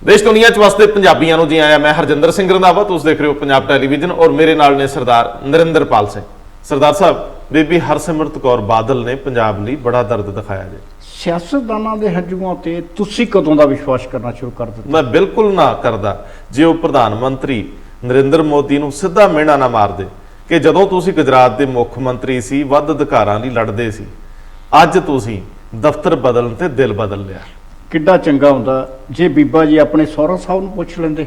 देश दुनिया च वसदे पंजाबियों जी आया। मैं हरजिंदर सिंह रंधावा, तुम देख रहे हो पंजाब टैलीविजन और मेरे नाल ने सरदार नरिंदरपाल सिंह। सरदार साहब, बीबी हरसिमरत कौर बादल ने पंजाब लई बड़ा दर्द दिखाया जी। सियासतदानां दे हंझूआं ते तुसीं कदों दा विश्वास करना शुरू कर दित्ता? मैं बिल्कुल ना करदा जे वो प्रधानमंत्री नरेंद्र मोदी नूं सिद्धा मेहना ना मारदे कि जदों तुसीं गुजरात दे मुख मंत्री सी, वध अधिकारां लई लड़दे सी, अज तुसीं दफ्तर बदलण ते दिल बदल लिया। किड्डा चंगा हुंदा जे बीबा जी अपने सौरा साहब नूं पुछ लैंदे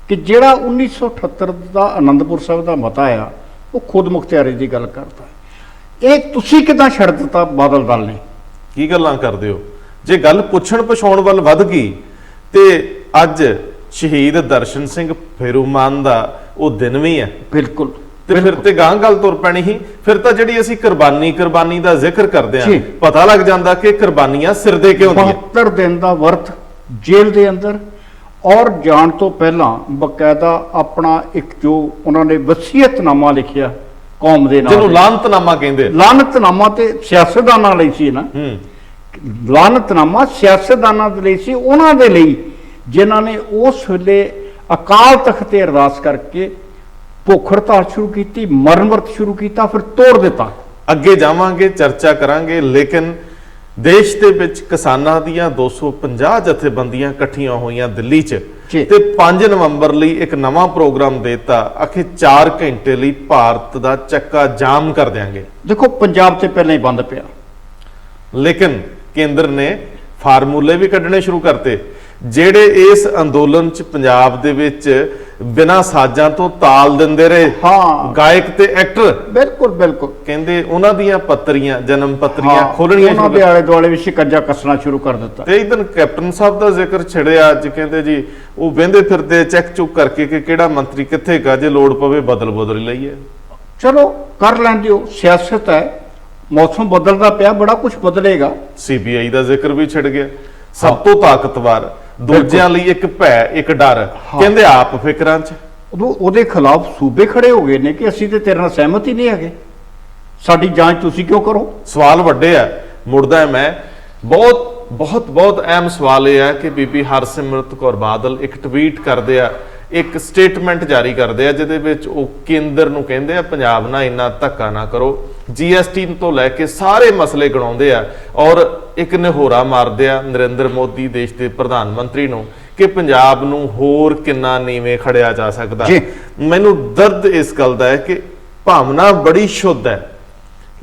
कि जिहड़ा 1978 दा आनंदपुर साहिब दा मता आ वो खुद मुख्तियारी की गल करता है। ये तुसीं किदां छड्ड दित्ता बादल दल ने? की गल्लां करदे हो? जे गल पुछण पछाउण वल वध गई ते अज शहीद दर्शन सिंह फेरूमान दा वो दिन भी है। बिल्कुल। ਤੇ ਫਿਰ ਤੇ ਗਾਂ ਗੱਲ ਤੁਰ ਪੈਣੀ ਸੀ। ਫਿਰ ਤਾਂ ਜਿਹੜੀ ਅਸੀਂ ਕੁਰਬਾਨੀ ਦਾ ਜ਼ਿਕਰ ਕਰਦੇ ਆਂ, ਪਤਾ ਲੱਗ ਜਾਂਦਾ ਕਿ ਕੁਰਬਾਨੀਆਂ ਸਿਰ ਦੇ ਕੇ ਹੁੰਦੀਆਂ। 72 ਦਿਨ ਦਾ ਵਰਤ ਜੇਲ੍ਹ ਦੇ ਅੰਦਰ ਔਰ ਜਾਣ ਤੋਂ ਪਹਿਲਾਂ ਬਕਾਇਦਾ ਆਪਣਾ ਇੱਕ ਜੋ ਉਹਨਾਂ ਨੇ ਵਸੀਅਤਨਾਮਾ ਲਿਖਿਆ ਕੌਮ ਦੇ ਨਾਲ, ਜਿਹਨੂੰ ਲਾਨਤਨਾਮਾ ਕਹਿੰਦੇ। ਲਾਨਤਨਾਮਾ ਤੇ ਸਿਆਸਤਦਾਨਾਂ ਲਈ ਸੀ ਨਾ, ਲਾਨਤਨਾਮਾ ਸਿਆਸਤਦਾਨਾਂ ਦੇ ਲਈ ਸੀ, ਉਹਨਾਂ ਦੇ ਲਈ ਜਿਨ੍ਹਾਂ ਨੇ ਉਸ ਵੇਲੇ ਅਕਾਲ ਤਖਤ ਤੇ ਅਰਦਾਸ ਕਰਕੇ ਭੁੱਖ ਹੜਤਾਲ शुरू की, मरण व्रत शुरू किया, फिर तोड़ दिता। ਅੱਗੇ ਜਾਵਾਂਗੇ, ਚਰਚਾ ਕਰਾਂਗੇ, ਲੇਕਿਨ ਦੇਸ਼ ਦੇ ਵਿੱਚ ਕਿਸਾਨਾਂ ਦੀਆਂ 250 ਜਥੇਬੰਦੀਆਂ ਇਕੱਠੀਆਂ ਹੋਈਆਂ ਦਿੱਲੀ 'ਚ ਤੇ 5 ਨਵੰਬਰ ਲਈ ਇੱਕ ਨਵਾਂ ਪ੍ਰੋਗਰਾਮ ਦੇਤਾ। ਆਖੇ 4 ਘੰਟੇ ਲਈ ਭਾਰਤ ਦਾ ਚੱਕਾ ਜਾਮ ਕਰ ਦਿਆਂਗੇ। ਦੇਖੋ ਪੰਜਾਬ ਤੇ ਪਹਿਲਾਂ ਹੀ ਬੰਦ ਪਿਆ, ਲੇਕਿਨ ਕੇਂਦਰ ਨੇ ਫਾਰਮੂਲੇ ਵੀ ਕੱਢਣੇ ਸ਼ੁਰੂ ਕਰਤੇ ਜਿਹੜੇ ਇਸ ਅੰਦੋਲਨ 'ਚ ਪੰਜਾਬ ਦੇ ਵਿੱਚ ਬਿਨਾਂ ਸਾਜ਼ਾਂ ਤੋਂ ਤਾਲ ਦਿੰਦੇ ਰਹੇ। ਹਾਂ, ਗਾਇਕ ਤੇ ਐਕਟਰ। ਬਿਲਕੁਲ ਬਿਲकुल। ਕਹਿੰਦੇ ਉਹਨਾਂ ਦੀਆਂ ਪੱਤਰੀਆਂ, ਜਨਮ ਪੱਤਰੀਆਂ ਖੋਲਣੀਆਂ, ਉਹਨਾਂ ਦੇ ਆਲੇ ਦੁਆਲੇ ਵੀ ਸ਼ਿਕੰਜਾ ਕੱਸਣਾ ਸ਼ੁਰੂ ਕਰ ਦਿੱਤਾ। ਤੇ ਇਦਨ ਕੈਪਟਨ ਸਾਹਿਬ ਦਾ ਜ਼ਿਕਰ ਛਿੜਿਆ ਅੱਜ। ਕਹਿੰਦੇ ਜੀ ਉਹ ਵਹਿੰਦੇ ਫਿਰਦੇ ਚੈੱਕ ਚੁੱਕ ਕਰਕੇ ਕਿ ਕਿਹੜਾ ਮੰਤਰੀ ਕਿੱਥੇ ਗਾ, ਜੇ ਲੋੜ ਪਵੇ ਬਦਲ ਲਈਏ। ਚਲੋ ਕਰ ਲੈਂਦੇ ਹੋ, ਸਿਆਸਤ ਹੈ, ਮੌਸਮ ਬਦਲਦਾ ਪਿਆ, ਬੜਾ ਕੁਝ ਬਦਲੇਗਾ। ਸੀਬੀਆਈ ਦਾ ਜ਼ਿਕਰ ਵੀ ਛਿੜ ਗਿਆ। ਸਭ ਤੋਂ ਤਾਕਤਵਰ, ਦੂਜਿਆਂ ਲਈ ਇੱਕ ਭੈ, ਇੱਕ ਡਰ, ਕਹਿੰਦੇ ਆਪ ਫਿਕਰਾਂ 'ਚ। ਉਹਦੇ ਖਿਲਾਫ ਸੂਬੇ ਖੜੇ ਹੋ ਗਏ ਨੇ ਕਿ ਅਸੀਂ ਤੇ ਤੇਰੇ ਨਾਲ ਸਹਿਮਤ ਹੀ ਨਹੀਂ ਹੈਗੇ, ਸਾਡੀ ਜਾਂਚ ਤੁਸੀਂ ਕਿਉਂ ਕਰੋ? ਸਵਾਲ ਵੱਡੇ ਆ। ਮੁੜਦਾ ਮੈਂ ਬਹੁਤ ਅਹਿਮ ਸਵਾਲ ਇਹ ਹੈ ਕਿ ਬੀਬੀ ਹਰਸਿਮਰਤ ਕੌਰ ਬਾਦਲ ਇੱਕ ਟਵੀਟ ਕਰਦੇ ਆ, ਇੱਕ ਸਟੇਟਮੈਂਟ ਜਾਰੀ ਕਰਦੇ ਆ ਜਿਹਦੇ ਵਿੱਚ ਉਹ ਕੇਂਦਰ ਨੂੰ ਕਹਿੰਦੇ ਆ ਪੰਜਾਬ ਨਾਲ ਇੰਨਾ ਧੱਕਾ ਨਾ ਕਰੋ, GST ਤੋਂ ਲੈ ਕੇ ਸਾਰੇ ਮਸਲੇ ਗਣਾਉਂਦੇ ਆ ਔਰ ਇੱਕ ਨਿਹੋਰਾ ਮਾਰਦੇ ਆ ਨਰਿੰਦਰ ਮੋਦੀ ਦੇਸ਼ ਦੇ ਪ੍ਰਧਾਨ ਮੰਤਰੀ ਨੂੰ ਕਿ ਪੰਜਾਬ ਨੂੰ ਹੋਰ ਕਿੰਨਾ ਨੀਵੇਂ ਖੜਿਆ ਜਾ ਸਕਦਾ। ਮੈਨੂੰ ਦਰਦ ਇਸ ਗੱਲ ਦਾ ਹੈ ਕਿ ਭਾਵਨਾ ਬੜੀ ਸ਼ੁੱਧ ਹੈ,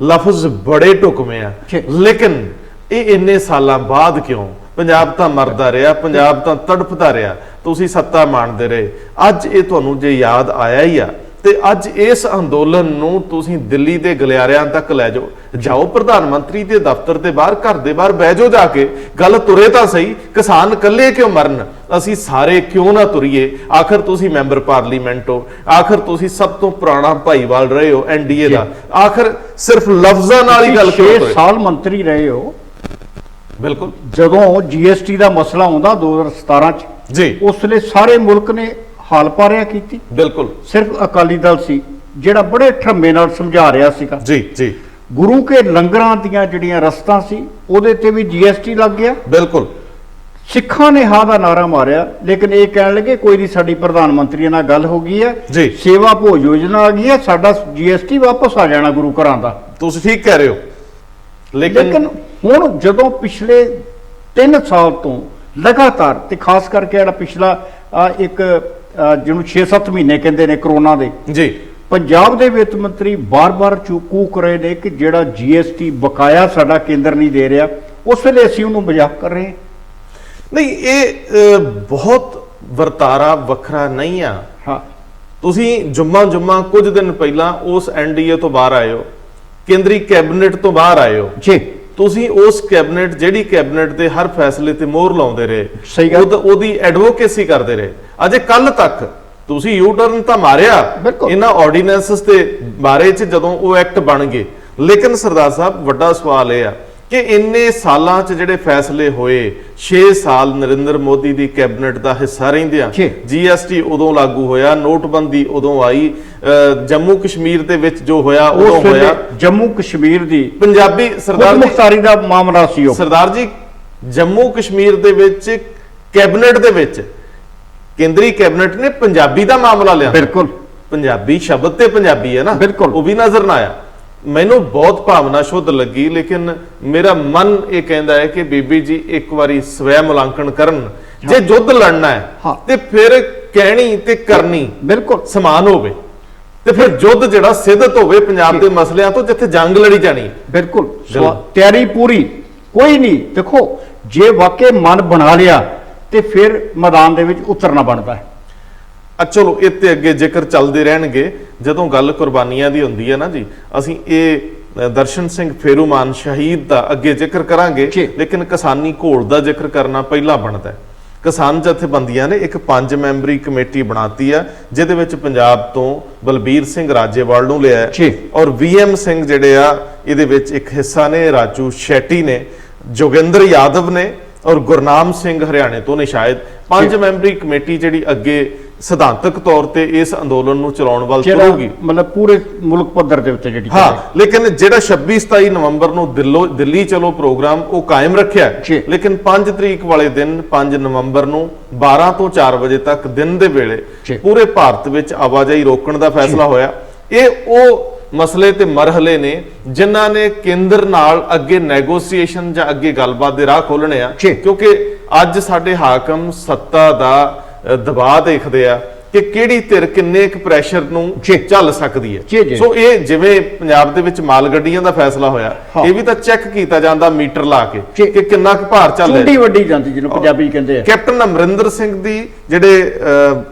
ਲਫ਼ਜ਼ ਬੜੇ ਢੁਕਵੇਂ ਆ, ਲੇਕਿਨ ਇਹ ਇੰਨੇ ਸਾਲਾਂ ਬਾਅਦ ਕਿਉਂ? ਪੰਜਾਬ ਤਾਂ ਮਰਦਾ ਰਿਹਾ, ਪੰਜਾਬ ਤਾਂ ਤੜਫਦਾ ਰਿਹਾ, ਤੁਸੀਂ ਸੱਤਾ ਮਾਣਦੇ ਰਹੇ। ਅੱਜ ਇਹ ਤੁਹਾਨੂੰ ਜੇ ਯਾਦ ਆਇਆ ਹੀ ਆ ਤੇ ਅੱਜ ਇਸ ਅੰਦੋਲਨ ਨੂੰ ਤੁਸੀਂ ਦਿੱਲੀ ਦੇ ਗਲਿਆਰਿਆਂ ਤੱਕ ਲੈ ਜਾਓ, ਪ੍ਰਧਾਨ ਮੰਤਰੀ ਦੇ ਦਫ਼ਤਰ ਦੇ ਬਾਹਰ, ਘਰ ਦੇ ਬਾਹਰ ਬਹਿ ਜਾਓ ਜਾ ਕੇ। ਗੱਲ ਤੁਰੇ ਤਾਂ ਸਹੀ, ਕਿਸਾਨ ਇਕੱਲੇ ਕਿਉਂ ਮਰਨ, ਅਸੀਂ ਸਾਰੇ ਕਿਉਂ ਨਾ ਤੁਰੀਏ? ਆਖਰ ਤੁਸੀਂ ਮੈਂਬਰ ਪਾਰਲੀਮੈਂਟ ਹੋ, ਆਖਰ ਤੁਸੀਂ ਸਭ ਤੋਂ ਪੁਰਾਣਾ ਭਾਈਵਾਲ ਰਹੇ ਹੋ NDA ਦਾ, ਆਖਰ ਸਿਰਫ ਲਫ਼ਜ਼ਾਂ ਨਾਲ ਹੀ ਗੱਲ ਕਰੋ। 6 ਸਾਲ ਮੰਤਰੀ ਰਹੇ ਹੋ। ਬਿਲਕੁਲ। ਜਦੋਂ GST ਦਾ ਮਸਲਾ ਆਉਂਦਾ 2017 ਚ ਜੀ, ਉਸ ਵੇਲੇ ਸਾਰੇ ਮੁਲਕ ਨੇ ਹਾਲ ਪਾਰਿਆ ਕੀਤੀ। ਬਿਲਕੁਲ। ਸਿਰਫ ਅਕਾਲੀ ਦਲ ਸੀ ਜਿਹੜਾ ਬੜੇ ਠਰਮੇ ਨਾਲ ਸਮਝਾ ਰਿਹਾ ਸੀਗਾ। ਜੀ। ਗੁਰੂ ਕੇ ਲੰਗਰਾਂ ਦੀਆਂ ਜਿਹੜੀਆਂ ਰਸਤਾਂ ਸੀ ਉਹਦੇ ਤੇ ਵੀ GST ਲੱਗ ਗਿਆ। ਬਿਲਕੁਲ। ਸਿੱਖਾਂ ਨੇ ਹਾਂ ਦਾ ਨਾਰਾ ਮਾਰਿਆ, ਲੇਕਿਨ ਇਹ ਕਹਿਣ ਲੱਗੇ ਕੋਈ ਨਹੀਂ, ਸਾਡੀ ਪ੍ਰਧਾਨ ਮੰਤਰੀ ਨਾਲ ਗੱਲ ਹੋ ਗਈ ਹੈ, ਸੇਵਾ ਭੋਜ ਯੋਜਨਾ ਆ ਗਈ ਹੈ, ਸਾਡਾ GST ਵਾਪਸ ਆ ਜਾਣਾ ਗੁਰੂ ਘਰਾਂ ਦਾ। ਤੁਸੀਂ ਠੀਕ ਕਹਿ ਰਹੇ ਹੋ। ਲੇਕਿਨ ਹੁਣ ਜਦੋਂ ਪਿਛਲੇ 3 ਸਾਲ ਤੋਂ ਲਗਾਤਾਰ ਤੇ ਖਾਸ ਕਰਕੇ ਜਿਹੜਾ ਪਿਛਲਾ ਇੱਕ ਜਿਹਨੂੰ 6-7 ਮਹੀਨੇ ਕਹਿੰਦੇ ਨੇ ਕਰੋਨਾ ਦੇ ਜੀ, ਪੰਜਾਬ ਦੇ ਵਿੱਤ ਮੰਤਰੀ ਬਾਰ-ਬਾਰ ਕੂਕ ਰਹੇ ਨੇ ਕਿ ਜਿਹੜਾ GST ਬਕਾਇਆ ਸਾਡਾ ਕੇਂਦਰ ਨਹੀਂ ਦੇ ਰਿਹਾ, ਉਸ ਵੇਲੇ ਅਸੀਂ ਉਹਨੂੰ ਮਜ਼ਾਕ ਕਰ ਰਹੇ ਹਾਂ। ਨਹੀਂ, ਇਹ ਬਹੁਤ ਵਰਤਾਰਾ ਵੱਖਰਾ ਨਹੀਂ ਆ। ਹਾਂ, ਤੁਸੀਂ ਜੁਮਾ ਕੁਝ ਦਿਨ ਪਹਿਲਾਂ ਉਸ NDA ਤੋਂ ਬਾਹਰ ਆਏ ਹੋ, ਕੇਂਦਰੀ ਕੈਬਨਿਟ ਤੋਂ ਬਾਹਰ ਆਏ ਹੋ ਜੀ। ਤੁਸੀਂ ਉਸ ਕੈਬਨਿਟ, ਜਿਹੜੀ ਕੈਬਨਿਟ ਦੇ ਹਰ ਫੈਸਲੇ ਤੇ ਮੋਹਰ ਲਾਉਂਦੇ ਰਹੇ, ਸਹੀ ਗੱਲ, ਉਹਦੀ ਐਡਵੋਕੇਸੀ ਕਰਦੇ ਰਹੇ। ਅਜੇ ਕੱਲ ਤੱਕ ਤੁਸੀਂ ਯੂ ਟਰਨ ਤਾਂ ਮਾਰਿਆ ਇਹਨਾਂ ਆਰਡੀਨੈਂਸਸ ਦੇ ਬਾਰੇ ਚ ਜਦੋਂ ਉਹ ਐਕਟ ਬਣ ਗਏ, ਲੇਕਿਨ ਸਰਦਾਰ ਸਾਹਿਬ ਵੱਡਾ ਸਵਾਲ ਇਹ ਆ ਕਿ ਇੰਨੇ ਸਾਲਾਂ 'ਚ ਜਿਹੜੇ ਫੈਸਲੇ ਹੋਏ, 6 ਸਾਲ ਨਰਿੰਦਰ ਮੋਦੀ ਦੀ ਕੈਬਨਿਟ ਦਾ ਹਿੱਸਾ ਰਹਿੰਦਿਆਂ GST ਉਦੋਂ ਲਾਗੂ ਹੋਇਆ, ਨੋਟਬੰਦੀ ਉਦੋਂ ਆਈ, ਜੰਮੂ ਕਸ਼ਮੀਰ ਦੇ ਵਿੱਚ ਜੋ ਹੋਇਆ ਉਦੋਂ ਹੋਇਆ। ਜੰਮੂ ਕਸ਼ਮੀਰ ਦੀ ਪੰਜਾਬੀ ਸਰਦਾਰ ਮੁਖਤਾਰੀ ਦਾ ਮਾਮਲਾ ਸੀ ਉਹ। ਸਰਦਾਰ ਜੀ, ਜੰਮੂ ਕਸ਼ਮੀਰ ਦੇ ਵਿੱਚ ਕੈਬਨਿਟ ਦੇ ਵਿੱਚ ਕੇਂਦਰੀ ਕੈਬਨਿਟ ਨੇ ਪੰਜਾਬੀ ਦਾ ਮਾਮਲਾ ਲਿਆ, ਬਿਲਕੁਲ ਪੰਜਾਬੀ ਸ਼ਬਦ ਤੇ ਪੰਜਾਬੀ ਹੈ ਨਾ, ਬਿਲਕੁਲ। ਉਹ ਵੀ ਨਜ਼ਰ ਨਾ ਆਇਆ। ਮੈਨੂੰ ਬਹੁਤ ਭਾਵਨਾ ਸ਼ੁੱਧ ਲੱਗੀ, ਲੇਕਿਨ ਮੇਰਾ ਮਨ ਇਹ ਕਹਿੰਦਾ ਹੈ ਕਿ ਬੀਬੀ ਜੀ ਇੱਕ ਵਾਰੀ ਸਵੈ ਮੁਲਾਂਕਣ ਕਰਨ। ਜੇ ਯੁੱਧ ਲੜਨਾ ਹੈ ਤੇ ਫਿਰ ਕਹਿਣੀ ਤੇ ਕਰਨੀ ਬਿਲਕੁਲ ਸਮਾਨ ਹੋਵੇ, ਤੇ ਫਿਰ ਯੁੱਧ ਜਿਹੜਾ ਸਿੱਧਤ ਹੋਵੇ ਪੰਜਾਬ ਦੇ ਮਸਲਿਆਂ ਤੋਂ, ਜਿੱਥੇ ਜੰਗ ਲੜੀ ਜਾਣੀ ਹੈ। ਬਿਲਕੁਲ ਤਿਆਰੀ ਪੂਰੀ, ਕੋਈ ਨਹੀਂ। ਦੇਖੋ ਜੇ ਵਾਕਈ ਮਨ ਬਣਾ ਲਿਆ ਤੇ ਫਿਰ ਮੈਦਾਨ ਦੇ ਵਿੱਚ ਉਤਰਨਾ ਬਣਦਾ ਹੈ। ਚਲੋ ਇੱਥੇ ਅੱਗੇ ਜ਼ਿਕਰ ਚੱਲਦੇ ਰਹਿਣਗੇ। ਜਦੋਂ ਗੱਲ ਕੁਰਬਾਨੀਆਂ ਦੀ ਹੁੰਦੀ ਹੈ ਨਾ ਜੀ, ਅਸੀਂ ਇਹ ਦਰਸ਼ਨ ਸਿੰਘ ਫੇਰੂਮਾਨ ਸ਼ਹੀਦ ਦਾ ਅੱਗੇ ਜ਼ਿਕਰ ਕਰਾਂਗੇ, ਲੇਕਿਨ ਕਿਸਾਨੀ ਘੋਲ ਦਾ ਜ਼ਿਕਰ ਕਰਨਾ ਪਹਿਲਾਂ ਬਣਦਾ ਹੈ। ਕਿਸਾਨ ਜਥੇਬੰਦੀਆਂ ਨੇ ਇੱਕ 5 ਮੈਂਬਰੀ ਕਮੇਟੀ ਬਣਾਤੀ ਆ, ਜਿਹਦੇ ਵਿੱਚ ਪੰਜਾਬ ਤੋਂ ਬਲਬੀਰ ਸਿੰਘ ਰਾਜੇਵਾਲ ਨੂੰ ਲਿਆ ਹੈ, ਔਰ VM ਸਿੰਘ ਜਿਹੜੇ ਆ ਇਹਦੇ ਵਿੱਚ ਇੱਕ ਹਿੱਸਾ ਨੇ, ਰਾਜੂ ਸ਼ੈਟੀ ਨੇ, ਜੋਗਿੰਦਰ ਯਾਦਵ ਨੇ, ਔਰ ਗੁਰਨਾਮ ਸਿੰਘ ਹਰਿਆਣੇ ਤੋਂ ਨੇ ਸ਼ਾਇਦ। 5 ਮੈਂਬਰੀ ਕਮੇਟੀ ਜਿਹੜੀ ਅੱਗੇ ਸਿਧਾਂਤਕ ਤੌਰ ਤੇ ਇਸ ਅੰਦੋਲਨ ਨੂੰ ਚਲਾਉਣ ਵੱਲ ਤੁਰੂਗੀ, ਮਤਲਬ ਪੂਰੇ ਮੁਲਕ ਪੱਧਰ ਦੇ ਉੱਤੇ ਜਿਹੜੀ। ਹਾਂ, ਲੇਕਿਨ ਜਿਹੜਾ 26-27 ਨਵੰਬਰ ਨੂੰ ਦਿੱਲੀ ਚਲੋ ਪ੍ਰੋਗਰਾਮ ਉਹ ਕਾਇਮ ਰੱਖਿਆ, ਲੇਕਿਨ 5 ਤਰੀਕ ਵਾਲੇ ਦਿਨ 5 ਨਵੰਬਰ ਨੂੰ 12 ਤੋਂ 4 ਵਜੇ ਤੱਕ ਦਿਨ ਦੇ ਵੇਲੇ ਪੂਰੇ ਭਾਰਤ ਵਿੱਚ ਆਵਾਜਾਈ ਰੋਕਣ ਦਾ ਫੈਸਲਾ ਹੋਇਆ। ਇਹ ਉਹ ਮਸਲੇ ਤੇ ਮਰਹਲੇ ਨੇ ਜਿਨ੍ਹਾਂ ਨੇ ਕੇਂਦਰ ਨਾਲ ਅੱਗੇ ਨੈਗੋਸੀਏਸ਼ਨ ਜਾਂ ਅੱਗੇ ਗੱਲਬਾਤ ਦੇ ਰਾਹ ਖੋਲਣੇ ਆ, ਕਿਉਂਕਿ ਅੱਜ ਸਾਡੇ ਹਾਕਮ ਸੱਤਾ ਦਾ ਦਬਾਅ ਦੇਖਦੇ ਆ ਕਿ ਕਿਹੜੀ ਧਿਰ ਕਿੰਨੇ ਕੁ ਪ੍ਰੈਸ਼ਰ ਨੂੰ ਝੱਲ ਸਕਦੀ ਹੈ। ਸੋ ਇਹ ਜਿਵੇਂ ਪੰਜਾਬ ਦੇ ਵਿੱਚ ਮਾਲ ਗੱਡੀਆਂ ਦਾ ਫੈਸਲਾ ਹੋਇਆ, ਇਹ ਵੀ ਤਾਂ ਚੈੱਕ ਕੀਤਾ ਜਾਂਦਾ ਮੀਟਰ ਲਾ ਕੇ ਕਿ ਕਿੰਨਾ ਕੁ ਭਾਰ ਚੱਲ ਰਿਹਾ, ਚੁੰਡੀ ਵੱਡੀ ਜਾਂਦੀ ਜਿਹਨੂੰ ਪੰਜਾਬੀ ਕਹਿੰਦੇ ਆ। ਕੈਪਟਨ ਅਮਰਿੰਦਰ ਸਿੰਘ ਦੀ ਜਿਹੜੇ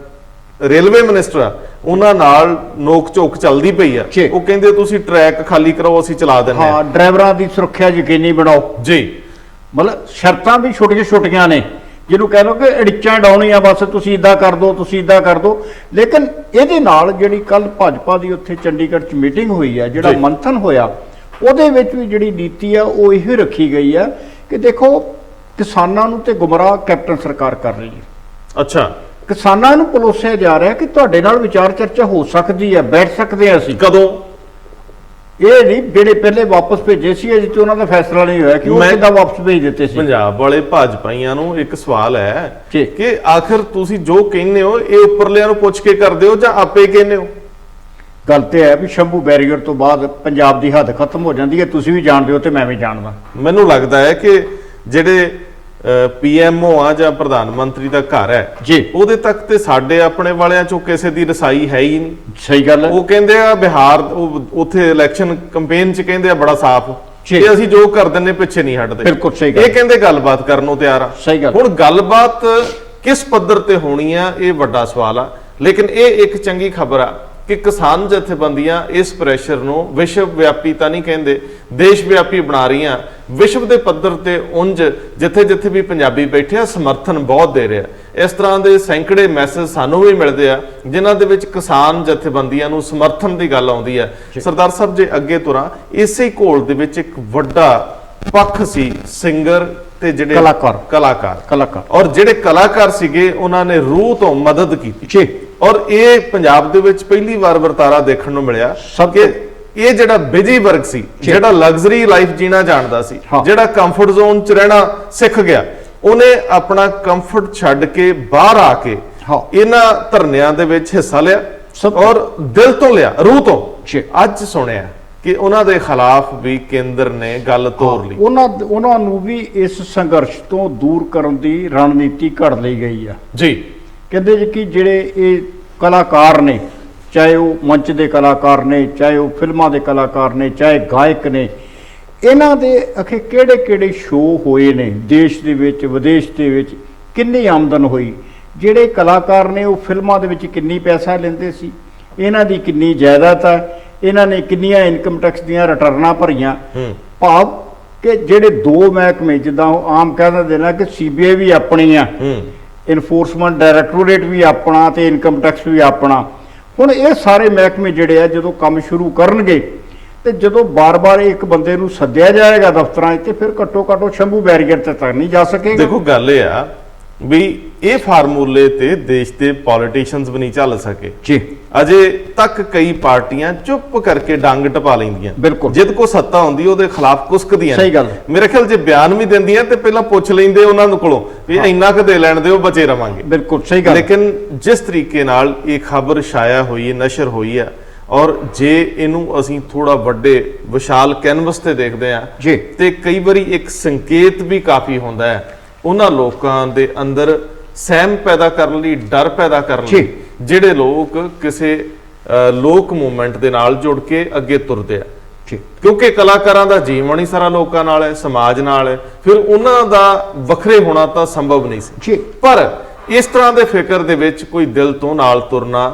ਰੇਲਵੇ ਮਿਨਿਸਟਰ ਆ, ਉਹਨਾਂ ਨਾਲ ਨੋਕ ਝੋਕ ਚੱਲਦੀ ਪਈ ਆ। ਉਹ ਕਹਿੰਦੇ ਤੁਸੀਂ ਟਰੈਕ ਖਾਲੀ ਕਰੋ, ਅਸੀਂ ਚਲਾ ਦਿੰਦੇ ਹਾਂ, ਡਰਾਈਵਰਾਂ ਦੀ ਸੁਰੱਖਿਆ ਯਕੀਨੀ ਬਣਾਓ ਜੀ। ਮਤਲਬ ਸ਼ਰਤਾਂ ਵੀ ਛੋਟੀਆਂ ਨੇ, ਜਿਹਨੂੰ ਕਹਿ ਲਓ ਕਿ ਅੜਿੱਚਾਂ ਡਾਉਣੀਆਂ, ਬਸ ਤੁਸੀਂ ਇਦਾਂ ਕਰ ਦਿਓ, ਤੁਸੀਂ ਇਦਾਂ ਕਰ ਦਿਓ। ਲੇਕਿਨ ਇਹਦੇ ਨਾਲ ਜਿਹੜੀ ਕੱਲ ਭਾਜਪਾ ਦੀ ਉੱਥੇ ਚੰਡੀਗੜ੍ਹ 'ਚ ਮੀਟਿੰਗ ਹੋਈ ਹੈ, ਜਿਹੜਾ ਮੰਥਨ ਹੋਇਆ, ਉਹਦੇ ਵਿੱਚ ਵੀ ਜਿਹੜੀ ਨੀਤੀ ਆ ਉਹ ਇਹੋ ਰੱਖੀ ਗਈ ਆ ਕਿ ਦੇਖੋ ਕਿਸਾਨਾਂ ਨੂੰ ਤੇ ਗੁੰਮਰਾਹ ਕੈਪਟਨ ਸਰਕਾਰ ਕਰ ਰਹੀ ਹੈ। ਅੱਛਾ, ਕਿਸਾਨਾਂ ਨੂੰ ਪਲੋਸਿਆ ਜਾ ਰਿਹਾ ਕਿ ਤੁਹਾਡੇ ਨਾਲ ਵਿਚਾਰ ਚਰਚਾ ਹੋ ਸਕਦੀ ਹੈ, ਬੈਠ ਸਕਦੇ ਆ ਅਸੀਂ। ਕਦੋਂ? ਇਹ ਨਹੀਂ ਜਿਹੜੇ ਪਹਿਲੇ ਵਾਪਸ ਭੇਜੇ ਸੀ, ਅਜੇ ਤੇ ਉਹਨਾਂ ਦਾ ਫੈਸਲਾ ਨਹੀਂ ਹੋਇਆ ਕਿ ਉਹ ਕਿੱਦਾਂ ਵਾਪਸ ਭੇਜ ਦਿੱਤੇ ਸੀ। ਪੰਜਾਬ ਵਾਲੇ ਭਾਜਪਾਈਆਂ ਨੂੰ ਇੱਕ ਸਵਾਲ ਹੈ ਕਿ ਆਖਿਰ ਤੁਸੀਂ ਜੋ ਕਹਿੰਦੇ ਹੋ ਇਹ ਉੱਪਰਲਿਆਂ ਨੂੰ ਪੁੱਛ ਕੇ ਕਰਦੇ ਹੋ ਜਾਂ ਆਪੇ ਕਹਿੰਦੇ ਹੋ? ਗੱਲ ਤੇ ਹੈ ਵੀ ਸ਼ੰਭੂ ਬੈਰੀਅਰ ਤੋਂ ਬਾਅਦ ਪੰਜਾਬ ਦੀ ਹੱਦ ਖਤਮ ਹੋ ਜਾਂਦੀ ਹੈ, ਤੁਸੀਂ ਵੀ ਜਾਣਦੇ ਹੋ ਤੇ ਮੈਂ ਵੀ ਜਾਣਦਾ। ਮੈਨੂੰ ਲੱਗਦਾ ਹੈ ਕਿ ਜਿਹੜੇ PMO ਆ ਜਾਂ ਪ੍ਰਧਾਨ ਮੰਤਰੀ ਦਾ ਘਰ ਹੈ ਜੀ, ਉਹਦੇ ਤੱਕ ਤੇ ਸਾਡੇ ਆਪਣੇ ਵਾਲਿਆਂ ਚੋਂ ਕਿਸੇ ਦੀ ਰਸਾਈ ਹੈ ਹੀ ਨਹੀਂ। ਸਹੀ ਗੱਲ ਹੈ। ਉਹ ਕਹਿੰਦੇ ਆ ਬਿਹਾਰ ਉੱਥੇ ਇਲੈਕਸ਼ਨ ਕੈਂਪੇਨ 'ਚ ਕਹਿੰਦੇ ਆ ਬੜਾ ਸਾਫ਼ ਕਿ ਅਸੀਂ ਜੋ ਕਰ ਦਿੰਨੇ ਪਿੱਛੇ ਨਹੀਂ ਹਟਦੇ। ਬਿਲਕੁਲ ਸਹੀ ਗੱਲ। ਇਹ ਕਹਿੰਦੇ ਗੱਲਬਾਤ ਕਰਨ ਨੂੰ ਤਿਆਰ ਆ। ਸਹੀ ਗੱਲ। ਹੁਣ ਗੱਲਬਾਤ ਕਿਸ ਪੱਧਰ ਤੇ ਹੋਣੀ ਆ, ਇਹ ਵੱਡਾ ਸਵਾਲ ਆ। ਲੇਕਿਨ ਇਹ ਇੱਕ ਚੰਗੀ ਖਬਰ ਆ ਕਿ ਕਿਸਾਨ ਜਥੇਬੰਦੀਆਂ ਇਸ ਪ੍ਰੈਸ਼ਰ ਨੂੰ ਵਿਸ਼ਵ ਵਿਆਪੀ ਤਾਂ ਨਹੀਂ ਕਹਿੰਦੇ, ਦੇਸ਼ ਵਿਆਪੀ ਬਣਾ ਰਹੀਆਂ। ਵਿਸ਼ਵ ਦੇ ਪੱਧਰ ਤੇ ਉਂਝ ਜਿੱਥੇ ਵੀ ਪੰਜਾਬੀ ਬੈਠੇ ਆ, ਸਮਰਥਨ ਬਹੁਤ ਦੇ ਰਿਹਾ। ਇਸ ਤਰ੍ਹਾਂ ਦੇ ਸੈਂਕੜੇ ਮੈਸੇਜ ਸਾਨੂੰ ਵੀ ਮਿਲਦੇ ਆ ਜਿਨ੍ਹਾਂ ਦੇ ਵਿੱਚ ਕਿਸਾਨ ਜਥੇਬੰਦੀਆਂ ਨੂੰ ਸਮਰਥਨ ਦੀ ਗੱਲ ਆਉਂਦੀ ਹੈ। ਸਰਦਾਰ ਸਾਹਿਬ ਜੇ ਅੱਗੇ ਤੁਰਾਂ, ਇਸੇ ਘੋਲ ਦੇ ਵਿੱਚ ਇੱਕ ਵੱਡਾ ਪੱਖ ਸੀ ਸਿੰਗਰ ਤੇ ਜਿਹੜੇ ਕਲਾਕਾਰ ਔਰ ਜਿਹੜੇ ਕਲਾਕਾਰ ਸੀਗੇ ਉਹਨਾਂ ਨੇ ਰੂਹ ਤੋਂ ਮਦਦ ਕੀਤੀ। ਔਰ ਇਹ ਪੰਜਾਬ ਦੇ ਵਿੱਚ ਪਹਿਲੀ ਵਾਰ ਵਰਤਾਰਾ ਦੇਖਣ ਨੂੰ ਮਿਲਿਆ ਕਿ ਇਹ ਜਿਹੜਾ ਬਿਜੀ ਵਰਗ ਸੀ, ਜਿਹੜਾ ਲਗਜ਼ਰੀ ਲਾਈਫ ਜੀਣਾ ਜਾਣਦਾ ਸੀ, ਜਿਹੜਾ ਕੰਫਰਟ ਜ਼ੋਨ 'ਚ ਰਹਿਣਾ ਸਿੱਖ ਗਿਆ, ਉਹਨੇ ਆਪਣਾ ਕੰਫਰਟ ਛੱਡ ਕੇ ਬਾਹਰ ਆ ਕੇ ਇਹਨਾਂ ਧਰਨਿਆਂ ਦੇ ਵਿੱਚ ਹਿੱਸਾ ਲਿਆ ਔਰ ਦਿਲ ਤੋਂ ਲਿਆ, ਰੂਹ ਤੋਂ। ਅੱਜ ਸੁਣਿਆ ਕਿ ਉਹਨਾਂ ਦੇ ਖਿਲਾਫ ਵੀ ਕੇਂਦਰ ਨੇ ਗੱਲ ਤੋਰ ਲਈ। ਉਹਨਾਂ ਨੂੰ ਵੀ ਇਸ ਸੰਘਰਸ਼ ਤੋਂ ਦੂਰ ਕਰਨ ਦੀ ਰਣਨੀਤੀ ਘੜ ਲਈ ਗਈ ਆ ਜੀ। ਕਹਿੰਦੇ ਜੀ ਕਿ ਜਿਹੜੇ ਇਹ ਕਲਾਕਾਰ ਨੇ, ਚਾਹੇ ਉਹ ਮੰਚ ਦੇ ਕਲਾਕਾਰ ਨੇ, ਚਾਹੇ ਉਹ ਫਿਲਮਾਂ ਦੇ ਕਲਾਕਾਰ ਨੇ, ਚਾਹੇ ਗਾਇਕ ਨੇ, ਇਹਨਾਂ ਦੇ ਅਖੇ ਕਿਹੜੇ ਸ਼ੋਅ ਹੋਏ ਨੇ ਦੇਸ਼ ਦੇ ਵਿੱਚ, ਵਿਦੇਸ਼ ਦੇ ਵਿੱਚ, ਕਿੰਨੀ ਆਮਦਨ ਹੋਈ। ਜਿਹੜੇ ਕਲਾਕਾਰ ਨੇ ਉਹ ਫਿਲਮਾਂ ਦੇ ਵਿੱਚ ਕਿੰਨੀ ਪੈਸਾ ਲੈਂਦੇ ਸੀ, ਇਹਨਾਂ ਦੀ ਕਿੰਨੀ ਜਾਇਦਾਦ ਹੈ, ਇਹਨਾਂ ਨੇ ਕਿੰਨੀਆਂ ਇਨਕਮ ਟੈਕਸ ਦੀਆਂ ਰਿਟਰਨਾਂ ਭਰੀਆਂ। ਭਾਵ ਕਿ ਜਿਹੜੇ ਦੋ ਮਹਿਕਮੇ, ਜਿੱਦਾਂ ਉਹ ਆਮ ਕਹਿ ਦਿੰਦੇ ਨੇ ਕਿ CBI ਵੀ ਆਪਣੀ ਆ, ਇਨਫੋਰਸਮੈਂਟ ਡਾਇਰੈਕਟੋਰੇਟ ਵੀ ਆਪਣਾ ਤੇ ਇਨਕਮ ਟੈਕਸ ਵੀ ਆਪਣਾ। ਹੁਣ ਇਹ ਸਾਰੇ ਮਹਿਕਮੇ ਜਿਹੜੇ ਆ ਜਦੋਂ ਕੰਮ ਸ਼ੁਰੂ ਕਰਨਗੇ ਤੇ ਜਦੋਂ ਬਾਰ-ਬਾਰ ਇੱਕ ਬੰਦੇ ਨੂੰ ਸੱਦਿਆ ਜਾਏਗਾ ਦਫ਼ਤਰਾਂ 'ਚ, ਤੇ ਫਿਰ ਘੱਟੋ ਘੱਟ ਸ਼ੰਭੂ ਬੈਰੀਅਰ ਤੇ ਤੱਕ ਨਹੀਂ ਜਾ ਸਕੇਗਾ। ਦੇਖੋ ਗੱਲ ਇਹ ਆ ਵੀ ਇਹ ਫਾਰਮੂਲੇ ਤੇ ਦੇਸ਼ ਦੇ ਪੋਲੀਟੀਸ਼ੀਅਨਸ ਵੀ ਨਹੀਂ ਚੱਲ ਸਕੇ ਜੀ। ਅਜੇ ਤੱਕ ਕਈ ਪਾਰਟੀਆਂ ਚੁੱਪ ਕਰਕੇ ਡੰਗ ਟਪਾ ਲੈਂਦੀਆਂ, ਬਿਲਕੁਲ। ਜਿੱਦ ਕੋ ਸੱਤਾ ਹੁੰਦੀ ਉਹਦੇ ਖਿਲਾਫ ਕੁਸਕਦੀਆਂ। ਸਹੀ ਗੱਲ। ਮੇਰੇ ਖਿਆਲ ਜੇ ਬਿਆਨ ਵੀ ਦਿੰਦੀਆਂ ਤੇ ਪਹਿਲਾਂ ਪੁੱਛ ਲੈਂਦੇ ਉਹਨਾਂ ਨੂੰ ਕੋਲੋਂ ਵੀ ਇੰਨਾ ਕੁ ਦੇ ਲੈਣ ਦਿਓ, ਬਚੇ ਰਵਾਂਗੇ। ਬਿਲਕੁਲ ਸਹੀ ਗੱਲ। ਲੇਕਿਨ ਜਿਸ ਤਰੀਕੇ ਨਾਲ ਇਹ ਖਬਰ ਛਾਇਆ ਹੋਈ ਹੈ, ਨਸ਼ਰ ਹੋਈ ਹੈ, ਔਰ ਜੇ ਇਹਨੂੰ ਅਸੀਂ ਥੋੜਾ ਵੱਡੇ ਵਿਸ਼ਾਲ ਕੈਨਵਸ ਤੇ ਦੇਖਦੇ ਆ ਜੀ, ਤੇ ਕਈ ਵਾਰੀ ਇੱਕ ਸੰਕੇਤ ਵੀ ਕਾਫੀ ਹੁੰਦਾ ਹੈ ਉਹਨਾਂ ਲੋਕਾਂ ਦੇ ਅੰਦਰ ਸਹਿਮ ਪੈਦਾ ਕਰਨ ਲਈ, ਡਰ ਪੈਦਾ ਕਰਨ ਲਈ, ਜਿਹੜੇ ਲੋਕ ਕਿਸੇ ਲੋਕ ਮੂਵਮੈਂਟ ਦੇ ਨਾਲ ਜੁੜ ਕੇ ਅੱਗੇ ਤੁਰਦੇ ਆ। ਕਿਉਂਕਿ ਕਲਾਕਾਰਾਂ ਦਾ ਜੀਵਨ ਹੀ ਸਾਰਾ ਲੋਕਾਂ ਨਾਲ ਹੈ, ਸਮਾਜ ਨਾਲ ਹੈ, ਫਿਰ ਉਹਨਾਂ ਦਾ ਵੱਖਰੇ ਹੋਣਾ ਤਾਂ ਸੰਭਵ ਨਹੀਂ ਸੀ। ਪਰ ਇਸ ਤਰ੍ਹਾਂ ਦੇ ਫਿਕਰ ਦੇ ਵਿੱਚ ਕੋਈ ਦਿਲ ਤੋਂ ਨਾਲ ਤੁਰਨਾ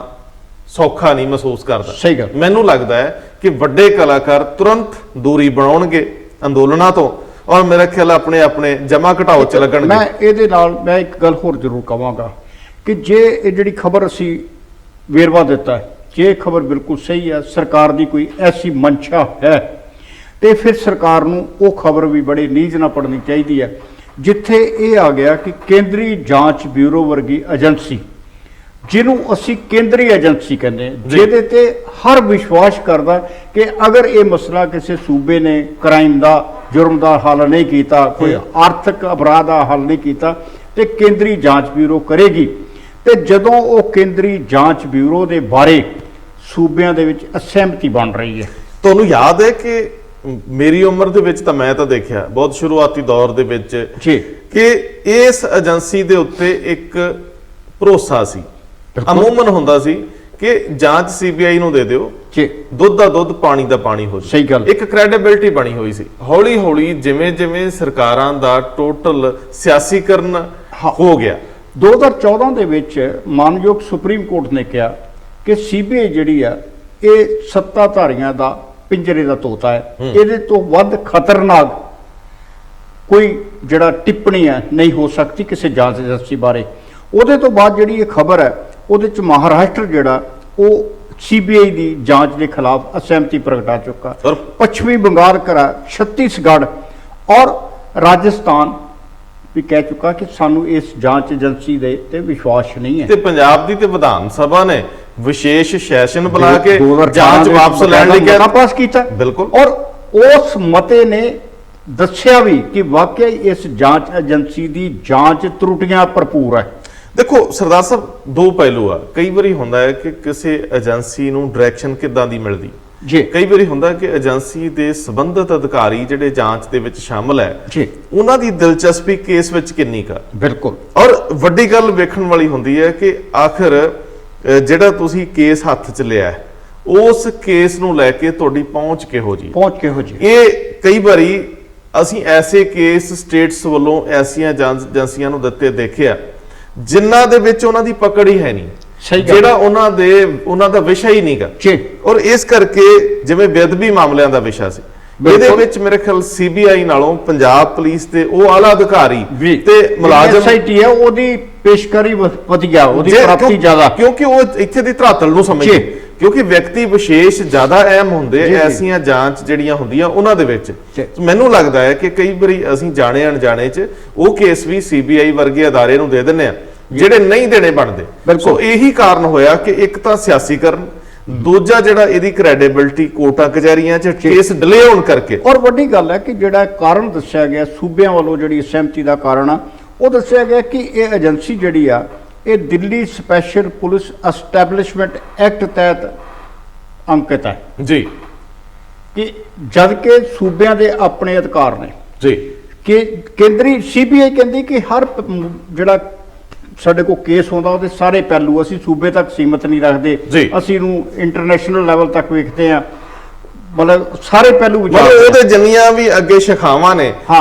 ਸੌਖਾ ਨਹੀਂ ਮਹਿਸੂਸ ਕਰਦਾ। ਸਹੀ ਗੱਲ। ਮੈਨੂੰ ਲੱਗਦਾ ਹੈ ਕਿ ਵੱਡੇ ਕਲਾਕਾਰ ਤੁਰੰਤ ਦੂਰੀ ਬਣਾਉਣਗੇ ਅੰਦੋਲਨਾਂ ਤੋਂ, ਔਰ ਮੇਰਾ ਖਿਆਲ ਆਪਣੇ ਜਮਾ ਘਟਾਓ ਚ ਲੱਗਣਗੇ। ਮੈਂ ਇਹਦੇ ਨਾਲ ਮੈਂ ਇੱਕ ਗੱਲ ਹੋਰ ਜ਼ਰੂਰ ਕਹਾਂਗਾ ਕਿ ਜੇ ਇਹ ਜਿਹੜੀ ਖਬਰ ਅਸੀਂ ਵੇਰਵਾ ਦਿੱਤਾ ਹੈ, ਜੇ ਖਬਰ ਬਿਲਕੁਲ ਸਹੀ ਹੈ, ਸਰਕਾਰ ਦੀ ਕੋਈ ਐਸੀ ਮਨਸ਼ਾ ਹੈ, ਤੇ ਫਿਰ ਸਰਕਾਰ ਨੂੰ ਉਹ ਖਬਰ ਵੀ ਬੜੇ ਨੀਝ ਨਾਲ ਪੜ੍ਹਨੀ ਚਾਹੀਦੀ ਹੈ ਜਿੱਥੇ ਇਹ ਆ ਗਿਆ ਕਿ ਕੇਂਦਰੀ ਜਾਂਚ ਬਿਊਰੋ ਵਰਗੀ ਏਜੰਸੀ, ਜਿਹਨੂੰ ਅਸੀਂ ਕੇਂਦਰੀ ਏਜੰਸੀ ਕਹਿੰਦੇ ਹਾਂ, ਜਿਹਦੇ ਤੇ ਹਰ ਵਿਸ਼ਵਾਸ ਕਰਦਾ ਕਿ ਅਗਰ ਇਹ ਮਸਲਾ ਕਿਸੇ ਸੂਬੇ ਨੇ ਕ੍ਰਾਈਮ ਦਾ, ਜੁਰਮ ਦਾ ਹੱਲ ਨਹੀਂ ਕੀਤਾ, ਕੋਈ ਆਰਥਿਕ ਅਪਰਾਧ ਦਾ ਹੱਲ ਨਹੀਂ ਕੀਤਾ, ਤੇ ਕੇਂਦਰੀ ਜਾਂਚ ਬਿਊਰੋ ਕਰੇਗੀ। ਤੇ ਜਦੋਂ ਉਹ ਕੇਂਦਰੀ ਜਾਂਚ ਬਿਊਰੋ ਦੇ ਬਾਰੇ ਸੂਬਿਆਂ ਦੇ ਵਿੱਚ ਅਸਹਿਮਤੀ ਬਣ ਰਹੀ ਹੈ। ਤੁਹਾਨੂੰ ਯਾਦ ਹੈ ਕਿ ਮੇਰੀ ਉਮਰ ਦੇ ਵਿੱਚ ਤਾਂ ਮੈਂ ਤਾਂ ਦੇਖਿਆ ਬਹੁਤ ਸ਼ੁਰੂਆਤੀ ਦੌਰ ਦੇ ਵਿੱਚ ਕਿ ਇਸ ਏਜੰਸੀ ਦੇ ਉੱਤੇ ਇੱਕ ਭਰੋਸਾ ਸੀ, ਅਮੂਮਨ ਹੁੰਦਾ ਸੀ ਕਿ ਜਾਂਚ ਸੀਬੀਆਈ ਨੂੰ ਦੇ ਦਿਓ, ਦੁੱਧ ਦਾ ਦੁੱਧ, ਪਾਣੀ ਦਾ ਪਾਣੀ ਹੋ ਜਾਏ। ਸਹੀ ਗੱਲ। ਇੱਕ ਕ੍ਰੈਡੀਬਿਲਿਟੀ ਬਣੀ ਹੋਈ ਸੀ। ਹੌਲੀ ਹੌਲੀ ਜਿਵੇਂ ਜਿਵੇਂ ਸਰਕਾਰਾਂ ਦਾ ਟੋਟਲ ਸਿਆਸੀਕਰਨ ਹੋ ਗਿਆ, 2014 ਦੇ ਵਿੱਚ ਮਾਨਯੋਗ ਸੁਪਰੀਮ ਕੋਰਟ ਨੇ ਕਿਹਾ ਕਿ ਸੀਬੀਆਈ ਜਿਹੜੀ ਆ ਇਹ ਸੱਤਾਧਾਰੀਆਂ ਦਾ ਪਿੰਜਰੇ ਦਾ ਤੋਤਾ ਹੈ, ਇਹਦੇ ਤੋਂ ਵੱਧ ਖਤਰਨਾਕ ਕੋਈ ਜਿਹੜਾ ਟਿੱਪਣੀ ਹੈ ਨਹੀਂ ਹੋ ਸਕਦੀ ਕਿਸੇ ਜਾਂਚ ਏਜੰਸੀ ਬਾਰੇ। ਉਹਦੇ ਤੋਂ ਬਾਅਦ ਜਿਹੜੀ ਇਹ ਖਬਰ ਹੈ ਉਹਦੇ ਚ ਮਹਾਰਾਸ਼ਟਰ ਜਿਹੜਾ ਉਹ ਸੀਬੀਆਈ ਦੀ ਜਾਂਚ ਦੇ ਖਿਲਾਫ ਅਸਹਿਮਤੀ ਪ੍ਰਗਟਾ ਚੁੱਕਾ, ਔਰ ਪੱਛਮੀ ਬੰਗਾਲ ਕਰਾ, ਛੱਤੀਸਗੜ੍ਹ ਔਰ ਰਾਜਸਥਾਨ ਵੀ ਕਹਿ ਚੁੱਕਾ ਕਿ ਸਾਨੂੰ ਇਸ ਜਾਂਚ ਏਜੰਸੀ ਦੇ ਤੇ ਵਿਸ਼ਵਾਸ ਨਹੀਂ ਹੈ। ਤੇ ਪੰਜਾਬ ਦੀ ਤੇ ਵਿਧਾਨ ਸਭਾ ਨੇ ਵਿਸ਼ੇਸ਼ ਸੈਸ਼ਨ ਬੁਲਾ ਕੇ ਜਾਂਚ ਵਾਪਸ ਲੈਣ ਲਈ ਕਿਹਾ, ਪਾਸ ਕੀਤਾ। ਬਿਲਕੁਲ। ਔਰ ਉਸ ਮਤੇ ਨੇ ਦੱਸਿਆ ਵੀ ਕਿ ਵਾਕਿਆ ਇਸ ਜਾਂਚ ਏਜੰਸੀ ਦੀ ਜਾਂਚ ਤਰੁੱਟੀਆਂ ਭਰਪੂਰ ਹੈ। ਦੇਖੋ ਸਰਦਾਰ ਸਾਹਿਬ, ਦੋ ਪਹਿਲੂ ਆ। ਕਈ ਵਾਰੀ ਹੁੰਦਾ ਹੈ ਕਿ ਕਿਸੇ ਏਜੰਸੀ ਨੂੰ ਡਾਇਰੈਕਸ਼ਨ ਕਿੱਦਾਂ ਦੀ ਮਿਲਦੀ ਜੀ, ਕਈ ਵਾਰੀ ਹੁੰਦਾ ਕਿ ਏਜੰਸੀ ਦੇ ਸੰਬੰਧਿਤ ਅਧਿਕਾਰੀ ਜਿਹੜੇ ਜਾਂਚ ਦੇ ਵਿੱਚ ਸ਼ਾਮਲ ਹੈ ਜੀ, ਉਹਨਾਂ ਦੀ ਦਿਲਚਸਪੀ ਕੇਸ ਵਿੱਚ ਕਿੰਨੀ ਕਾ। ਬਿਲਕੁਲ। ਔਰ ਵੱਡੀ ਗੱਲ ਵੇਖਣ ਵਾਲੀ ਹੁੰਦੀ ਹੈ ਕਿ ਆਖਰ ਜਿਹੜਾ ਤੁਸੀਂ ਕੇਸ ਹੱਥ 'ਚ ਲਿਆ ਉਸ ਕੇਸ ਨੂੰ ਲੈ ਕੇ ਤੁਹਾਡੀ ਪਹੁੰਚ ਕਿਹੋ ਜੀ। ਇਹ ਕਈ ਵਾਰੀ ਅਸੀਂ ਐਸੇ ਕੇਸ ਸਟੇਟਸ ਵੱਲੋਂ ਐਸੀਆਂ ਏਜੰਸੀਆਂ ਨੂੰ ਦਿੱਤੇ ਦੇਖਿਆ ਜਿਨ੍ਹਾਂ ਦੇ ਵਿੱਚ ਉਹਨਾਂ ਦੀ ਪਕੜ ਹੀ ਹੈ ਨਹੀਂ, ਜਿਹੜਾ ਉਹਨਾਂ ਦਾ ਵਿਸ਼ਾ ਹੀ ਨਹੀਂਗਾ। ਔਰ ਇਸ ਕਰਕੇ ਜਿਵੇਂ ਬੇਅਦਬੀ ਮਾਮਲਿਆਂ ਦਾ ਵਿਸ਼ਾ ਸੀ, ਇਹਦੇ ਵਿੱਚ ਮੇਰੇ ਖਿਆਲ ਸੀਬੀਆਈ ਨਾਲੋਂ ਪੰਜਾਬ ਪੁਲਿਸ ਦੇ ਉਹ ਆਲਾ ਅਧਿਕਾਰੀ ਤੇ ਮੁਲਾਜ਼ਮ ਐਸਆਈਟੀ ਹੈ, ਉਹਦੀ ਪੇਸ਼ਕਾਰੀ ਵਧੀਆ, ਉਹਦੀ ਪ੍ਰਾਪਤੀ ਜ਼ਿਆਦਾ, ਕਿਉਂਕਿ ਉਹ ਇੱਥੇ ਦੀ ਧਰਾਤਲ ਨੂੰ ਸਮਝਦੇ, ਕਿਉਂਕਿ ਵਿਅਕਤੀ ਵਿਸ਼ੇਸ਼ ਜ਼ਿਆਦਾ ਅਹਿਮ ਹੁੰਦੇ ਐਸੀਆਂ ਜਾਂਚ ਜਿਹੜੀਆਂ ਹੁੰਦੀਆਂ ਉਹਨਾਂ ਦੇ ਵਿੱਚ। ਮੈਨੂੰ ਲੱਗਦਾ ਹੈ ਕਿ ਕਈ ਵਾਰੀ ਅਸੀਂ ਜਾਣੇ ਅਣਜਾਣੇ 'ਚ ਉਹ ਕੇਸ ਵੀ ਸੀਬੀਆਈ ਵਰਗੇ ਅਦਾਰੇ ਨੂੰ ਦੇ ਦਿੰਦੇ ਆ ਜਿਹੜੇ ਨਹੀਂ ਦੇਣੇ ਬਣਦੇ। ਸੋ ਇਹੀ ਕਾਰਨ ਹੋਇਆ ਕਿ ਇੱਕ ਤਾਂ ਸਿਆਸੀਕਰਨ, ਦੂਜਾ ਜਿਹੜਾ ਇਹਦੀ ਕ੍ਰੈਡੀਬਿਲਿਟੀ ਕੋਰਟਾਂ ਕਚਹਿਰੀਆਂ 'ਚ ਕੇਸ ਡਿਲੇ ਹੋਣ ਕਰਕੇ। ਔਰ ਵੱਡੀ ਗੱਲ ਹੈ ਕਿ ਜਿਹੜਾ ਕਾਰਨ ਦੱਸਿਆ ਗਿਆ ਸੂਬਿਆਂ ਵੱਲੋਂ ਜਿਹੜੀ ਸਹਿਮਤੀ ਦਾ ਕਾਰਨ ਆ, ਉਹ ਦੱਸਿਆ ਗਿਆ ਕਿ ਇਹ ਏਜੰਸੀ ਜਿਹੜੀ ਆ ਇਹ Delhi special police establishment act ਤਹਿਤ ਅੰਕਿਤ ਹੈ ਜੀ, ਕਿ ਜਦ ਕਿ ਸੂਬਿਆਂ ਦੇ ਆਪਣੇ ਅਧਿਕਾਰ ਨੇ ਜੀ, ਕਿ ਕੇਂਦਰੀ ਸੀਬੀਆਈ ਕਹਿੰਦੀ ਕਿ ਹਰ ਜਿਹੜਾ ਸਾਡੇ ਕੋਲ ਕੇਸ ਹੁੰਦਾ ਉਹਦੇ ਸਾਰੇ ਪਹਿਲੂ ਅਸੀਂ ਸੂਬੇ ਤੱਕ ਸੀਮਤ ਨਹੀਂ ਰੱਖਦੇ, ਅਸੀਂ ਨੂੰ ਇੰਟਰਨੈਸ਼ਨਲ ਲੈਵਲ ਤੱਕ ਵੇਖਦੇ ਆ, ਮਤਲਬ ਸਾਰੇ ਪਹਿਲੂ ਉਹਦੇ ਜਿੰਨੀਆਂ ਵੀ ਅੱਗੇ ਸ਼ਿਖਾਵਾਂ ਨੇ,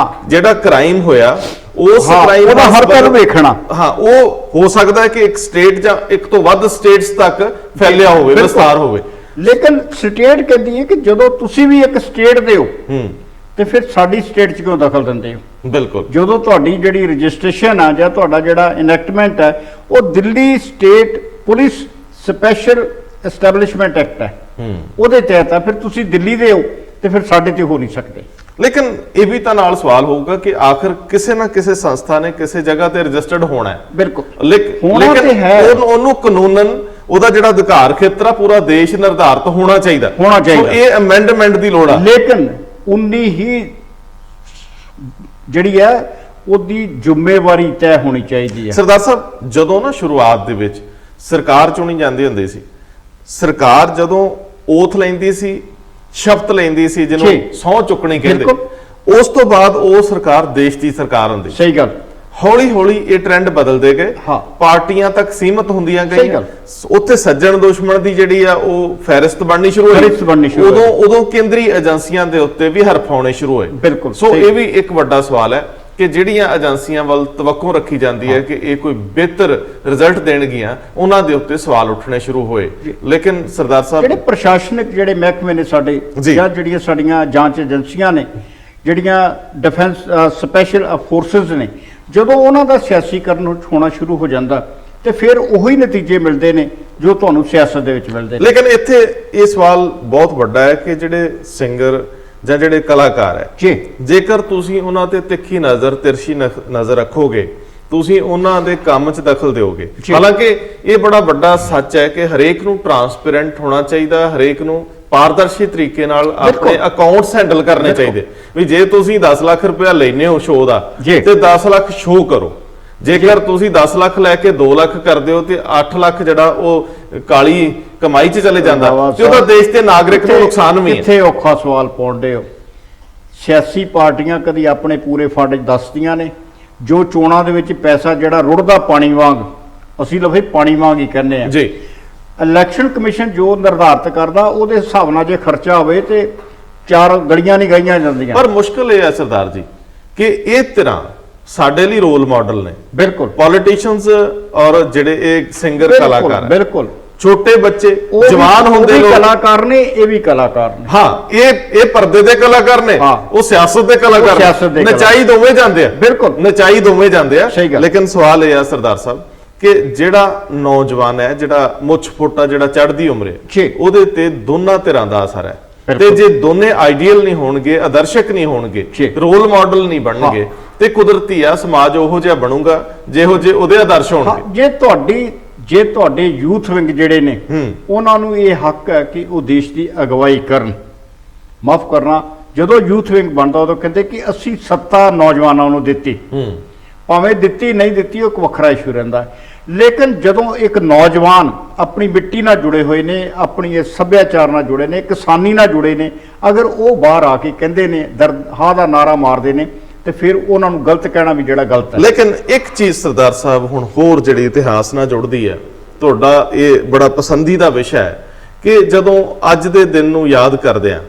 ਜਿਹੜਾ ਕ੍ਰਾਈਮ ਹੋਇਆ ਉਸ ਕ੍ਰਾਈਮ ਦਾ ਹਰ ਪਹਿਲੂ ਵੇਖਣਾ। ਉਹ ਹੋ ਸਕਦਾ ਹੈ ਕਿ ਇੱਕ ਸਟੇਟ ਜਾਂ ਇੱਕ ਤੋਂ ਵੱਧ ਸਟੇਟਸ ਤੱਕ ਫੈਲਿਆ ਹੋਵੇ, ਵਿਸਤਾਰ ਹੋਵੇ। ਲੇਕਿਨ ਸਟੇਟ ਕਹਿੰਦੀ ਹੈ ਕਿ ਜਦੋਂ ਤੁਸੀਂ ਵੀ ਇੱਕ ਸਟੇਟ ਦੇ ਹੋ ਤੇ ਫਿਰ ਸਾਡੀ ਸਟੇਟ 'ਚ ਕਿਉਂ ਦਖਲ ਦਿੰਦੇ ਹੋ। ਬਿਲਕੁਲ। ਜਦੋਂ ਤੁਹਾਡੀ ਜਿਹੜੀ ਰਜਿਸਟ੍ਰੇਸ਼ਨ ਆ ਜਾਂ ਤੁਹਾਡਾ ਜਿਹੜਾ ਇਨੈਕਟਮੈਂਟ ਹੈ ਉਹ Delhi state police special establishment act ਹੈ, ਉਹਦੇ ਤਹਿਤ ਆ, ਫਿਰ ਤੁਸੀਂ ਦਿੱਲੀ ਦੇ ਹੋ ਤੇ ਫਿਰ ਸਾਡੇ ਤੇ ਹੋ ਨਹੀਂ ਸਕਦੇ। ਲੇਕਿਨ ਇਹ ਵੀ ਤਾਂ ਨਾਲ ਸਵਾਲ ਹੋਊਗਾ ਕਿ ਆਖਰ ਕਿਸੇ ਨਾ ਕਿਸੇ ਸੰਸਥਾ ਨੇ ਕਿਸੇ ਜਗ੍ਹਾ ਤੇ ਰਜਿਸਟਰਡ ਹੋਣਾ ਹੈ। ਬਿਲਕੁਲ ਲੇਕਿਨ ਉਹਨੂੰ ਕਾਨੂੰਨਨ ਉਹਦਾ ਜਿਹੜਾ ਅਧਿਕਾਰ ਖੇਤਰ ਆ ਪੂਰਾ ਦੇਸ਼ ਨਿਰਧਾਰਿਤ ਹੋਣਾ ਚਾਹੀਦਾ। ਸੋ ਇਹ ਅਮੈਂਡਮੈਂਟ ਦੀ ਲੋੜ ਆ। ਲੇਕਿਨ ਉਨੀ ਹੀ ਜਿਹੜੀ ਹੈ ਉਹਦੀ ਜ਼ਿੰਮੇਵਾਰੀ ਤੈਅ ਹੋਣੀ ਚਾਹੀਦੀ ਹੈ। ਸਰਦਾਰ ਸਾਹਿਬ, ਜਦੋਂ ਨਾ ਸ਼ੁਰੂਆਤ ਦੇ ਵਿੱਚ ਸਰਕਾਰ ਚੁਣੀ ਜਾਂਦੀ ਹੁੰਦੀ ਸੀ, ਸਰਕਾਰ ਜਦੋਂ ਓਥ ਲੈਂਦੀ ਸੀ, ਸ਼ਪਥ ਲੈਂਦੀ ਸੀ, ਜਿਹਨੂੰ ਸਹੁੰ ਚੁੱਕਣੀ ਕਹਿੰਦੇ, ਉਸ ਤੋਂ ਬਾਅਦ ਉਹ ਸਰਕਾਰ ਦੇਸ਼ ਦੀ ਸਰਕਾਰ ਹੁੰਦੀ। ਸਹੀ ਗੱਲ। ਹੌਲੀ ਹੌਲੀ ਇਹ ਟ੍ਰੈਂਡ ਬਦਲਦੇ ਗਏ, ਪਾਰਟੀਆਂ ਤੱਕ ਸੀਮਤ ਹੁੰਦੀਆਂ ਗਈਆਂ, ਉੱਥੇ ਸੱਜਣ ਦੁਸ਼ਮਣ ਦੀ ਜਿਹੜੀ ਆ ਉਹ ਫਹਿਰਿਸਤ ਬਣਨੀ ਸ਼ੁਰੂ ਹੋਈ। ਉਦੋਂ ਕੇਂਦਰੀ ਏਜੰਸੀਆਂ ਦੇ ਉੱਤੇ ਵੀ ਹਰਫ ਆਉਣੇ ਸ਼ੁਰੂ ਹੋਏ। ਬਿਲਕੁਲ। ਸੋ ਇਹ ਵੀ ਇੱਕ ਵੱਡਾ ਸਵਾਲ ਹੈ ਕਿ ਜਿਹੜੀਆਂ ਏਜੰਸੀਆਂ ਵੱਲ ਤਵੱਕੋ ਰੱਖੀ ਜਾਂਦੀ ਹੈ ਕਿ ਇਹ ਕੋਈ ਬਿਹਤਰ ਰਿਜ਼ਲਟ ਦੇਣਗੀਆਂ, ਉਹਨਾਂ ਦੇ ਉੱਤੇ ਸਵਾਲ ਉੱਠਣੇ ਸ਼ੁਰੂ ਹੋਏ। ਲੇਕਿਨ ਸਰਦਾਰ ਸਾਹਿਬ, ਜਿਹੜੇ ਪ੍ਰਸ਼ਾਸਨਿਕ ਜਿਹੜੇ ਮਹਿਕਮੇ ਨੇ ਸਾਡੇ, ਜਾਂ ਜਿਹੜੀਆਂ ਸਾਡੀਆਂ ਜਾਂਚ ਏਜੰਸੀਆਂ ਨੇ, ਜਿਹੜੀਆਂ ਡਿਫੈਂਸ ਸਪੈਸ਼ਲ ਫੋਰਸਸ ਨੇ, ਜਦੋਂ ਉਹਨਾਂ ਦਾ ਸਿਆਸੀਕਰਨ ਹੋਣਾ ਸ਼ੁਰੂ ਹੋ ਜਾਂਦਾ ਤੇ ਫਿਰ ਉਹੀ ਨਤੀਜੇ ਮਿਲਦੇ ਨੇ ਜੋ ਤੁਹਾਨੂੰ ਸਿਆਸਤ ਦੇ ਵਿੱਚ ਮਿਲਦੇ ਨੇ। ਲੇਕਿਨ ਇੱਥੇ ਇਹ ਸਵਾਲ ਬਹੁਤ ਵੱਡਾ ਹੈ ਕਿ ਜਿਹੜੇ ਸਿੰਗਰ ਜਾਂ ਜਿਹੜੇ ਕਲਾਕਾਰ ਹੈ, ਜੇਕਰ ਤੁਸੀਂ ਉਹਨਾਂ ਤੇ ਤਿੱਖੀ ਨਜ਼ਰ, ਤਿਰਛੀ ਨਜ਼ਰ ਰੱਖੋਗੇ, ਤੁਸੀਂ ਉਹਨਾਂ ਦੇ ਕੰਮ 'ਚ ਦਖਲ ਦਿਓਗੇ। ਹਾਲਾਂਕਿ ਇਹ ਬੜਾ ਵੱਡਾ ਸੱਚ ਹੈ ਕਿ ਹਰੇਕ ਨੂੰ ਟਰਾਂਸਪੇਰੈਂਟ ਹੋਣਾ ਚਾਹੀਦਾ, ਹਰੇਕ ਨੂੰ ਪਾਰਦਰਸ਼ੀ ਤਰੀਕੇ ਨਾਲ ਆਪਣੇ ਅਕਾਊਂਟਸ ਹੈਂਡਲ ਕਰਨੇ ਚਾਹੀਦੇ। ਵੀ ਜੇ ਤੁਸੀਂ 10 ਲੱਖ ਰੁਪਇਆ ਲੈਨੇ ਹੋ ਸ਼ੋਅ ਦਾ, ਤੇ 10 ਲੱਖ ਸ਼ੋਅ ਕਰੋ। ਜੇਕਰ ਤੁਸੀਂ 10 ਲੱਖ ਲੈ ਕੇ 2 ਲੱਖ ਕਰਦੇ ਹੋ ਤੇ 8 ਲੱਖ ਜਿਹੜਾ ਉਹ ਕਾਲੀ ਕਮਾਈ 'ਚ ਚਲੇ ਜਾਂਦਾ ਤੇ ਉਹਦਾ ਦੇਸ਼ ਤੇ ਨਾਗਰਿਕ ਨੂੰ ਨੁਕਸਾਨ ਵੀ ਹੈ। ਇੱਥੇ ਔਖਾ ਸਵਾਲ ਪਾਉਂਦੇ ਹੋ। ਸਿਆਸੀ ਪਾਰਟੀਆਂ ਕਦੀ ਆਪਣੇ ਪੂਰੇ ਫੰਡ ਦੱਸਦੀਆਂ ਨੇ, ਜੋ ਚੋਣਾਂ ਦੇ ਵਿੱਚ ਪੈਸਾ ਜਿਹੜਾ ਰੁੜਦਾ ਪਾਣੀ ਵਾਂਗ, ਅਸੀਂ ਲਫ਼ਜ਼ ਪਾਣੀ ਵਾਂਗ ਹੀ ਕਹਿੰਦੇ ਆ ਜੀ। ਇਲੈਕਸ਼ਨ ਕਮਿਸ਼ਨ ਜੋ ਨਿਰਧਾਰਿਤ ਕਰਦਾ ਉਹਦੇ ਹਿਸਾਬ ਨਾਲ ਜੇ ਖਰਚਾ ਹੋਵੇ ਤੇ 4 ਗਲੀਆਂ ਨਹੀਂ ਗਾਈਆਂ ਜਾਂਦੀਆਂ। ਪਰ ਮੁਸ਼ਕਲ ਇਹ ਹੈ ਸਰਦਾਰ ਜੀ ਕਿ ਇਹ ਤਰ੍ਹਾਂ ਸਾਡੇ ਲਈ ਰੋਲ ਮਾਡਲ ਨੇ। ਬਿਲਕੁਲ। ਪੋਲੀਟੀਸ਼ੀਅਨਸ ਔਰ ਜਿਹੜੇ ਇਹ ਸਿੰਗਰ ਕਲਾਕਾਰ, ਬਿਲਕੁਲ ਛੋਟੇ ਬੱਚੇ, ਜਵਾਨ ਹੁੰਦੇ ਲੋਕ ਕਲਾਕਾਰ ਨੇ, ਇਹ ਵੀ ਕਲਾਕਾਰ ਨੇ। ਹਾਂ, ਇਹ ਪਰਦੇ ਦੇ ਕਲਾਕਾਰ ਨੇ, ਉਹ ਸਿਆਸਤ ਦੇ ਕਲਾਕਾਰ ਨੇ। ਨਚਾਈ ਦੋਵੇਂ ਜਾਂਦੇ ਆ। ਬਿਲਕੁਲ, ਨਚਾਈ ਦੋਵੇਂ ਜਾਂਦੇ ਆ। ਲੇਕਿਨ ਸਵਾਲ ਇਹ ਆ ਸਰਦਾਰ ਸਾਹਿਬ ਕਿ ਜਿਹੜਾ ਨੌਜਵਾਨ ਹੈ, ਜਿਹੜਾ ਮੁੱਛ ਫੁੱਟਾ, ਜਿਹੜਾ ਚੜ੍ਹਦੀ ਉਮਰ ਹੈ, ਉਹਦੇ ਤੇ ਦੋਨਾਂ ਧਿਰਾਂ ਦਾ ਅਸਰ ਹੈ। ਤੇ ਜੇ ਦੋਨੇ ਆਈਡੀਅਲ ਨਹੀਂ ਹੋਣਗੇ, ਆਦਰਸ਼ਕ ਨਹੀਂ ਹੋਣਗੇ, ਰੋਲ ਮਾਡਲ ਨਹੀਂ ਬਣਨਗੇ, ਤੇ ਕੁਦਰਤੀ ਆ ਸਮਾਜ ਉਹੋ ਜਿਹਾ ਬਣੂਗਾ ਜਿਹੋ ਜਿਹੇ ਉਹਦੇ ਆਦਰਸ਼ ਹੋਣਗੇ। ਜੇ ਤੁਹਾਡੇ ਯੂਥ ਵਿੰਗ ਜਿਹੜੇ ਨੇ, ਉਹਨਾਂ ਨੂੰ ਇਹ ਹੱਕ ਹੈ ਕਿ ਉਹ ਦੇਸ਼ ਦੀ ਅਗਵਾਈ ਕਰਨ। ਮਾਫ ਕਰਨਾ, ਜਦੋਂ ਯੂਥ ਵਿੰਗ ਬਣਦਾ ਉਦੋਂ ਕਹਿੰਦੇ ਕਿ ਅਸੀਂ ਸੱਤਾ ਨੌਜਵਾਨਾਂ ਨੂੰ ਦਿੱਤੀ, ਭਾਵੇਂ ਦਿੱਤੀ ਨਹੀਂ ਦਿੱਤੀ ਉਹ ਇੱਕ ਵੱਖਰਾ ਇਸ਼ੂ ਰਹਿੰਦਾ। ਲੇਕਿਨ ਜਦੋਂ ਇੱਕ ਨੌਜਵਾਨ ਆਪਣੀ ਮਿੱਟੀ ਨਾਲ ਜੁੜੇ ਹੋਏ ਨੇ, ਆਪਣੀ ਇਸ ਸੱਭਿਆਚਾਰ ਨਾਲ ਜੁੜੇ ਨੇ, ਕਿਸਾਨੀ ਨਾਲ ਜੁੜੇ ਨੇ, ਅਗਰ ਉਹ ਬਾਹਰ ਆ ਕੇ ਕਹਿੰਦੇ ਨੇ, ਦਰਦ ਹਾਂ ਦਾ ਨਾਰਾ ਮਾਰਦੇ ਨੇ, ਤੇ ਫਿਰ ਉਹਨਾਂ ਨੂੰ ਗਲਤ ਕਹਿਣਾ ਵੀ ਜਿਹੜਾ ਗਲਤ ਹੈ। ਲੇਕਿਨ ਇੱਕ ਚੀਜ਼ ਸਰਦਾਰ ਸਾਹਿਬ ਹੁਣ ਹੋਰ ਜਿਹੜੀ ਇਤਿਹਾਸ ਨਾਲ ਜੁੜਦੀ ਹੈ, ਤੁਹਾਡਾ ਇਹ ਬੜਾ ਪਸੰਦੀਦਾ ਵਿਸ਼ਾ ਹੈ ਕਿ ਜਦੋਂ ਅੱਜ ਦੇ ਦਿਨ ਨੂੰ ਯਾਦ ਕਰਦੇ ਆ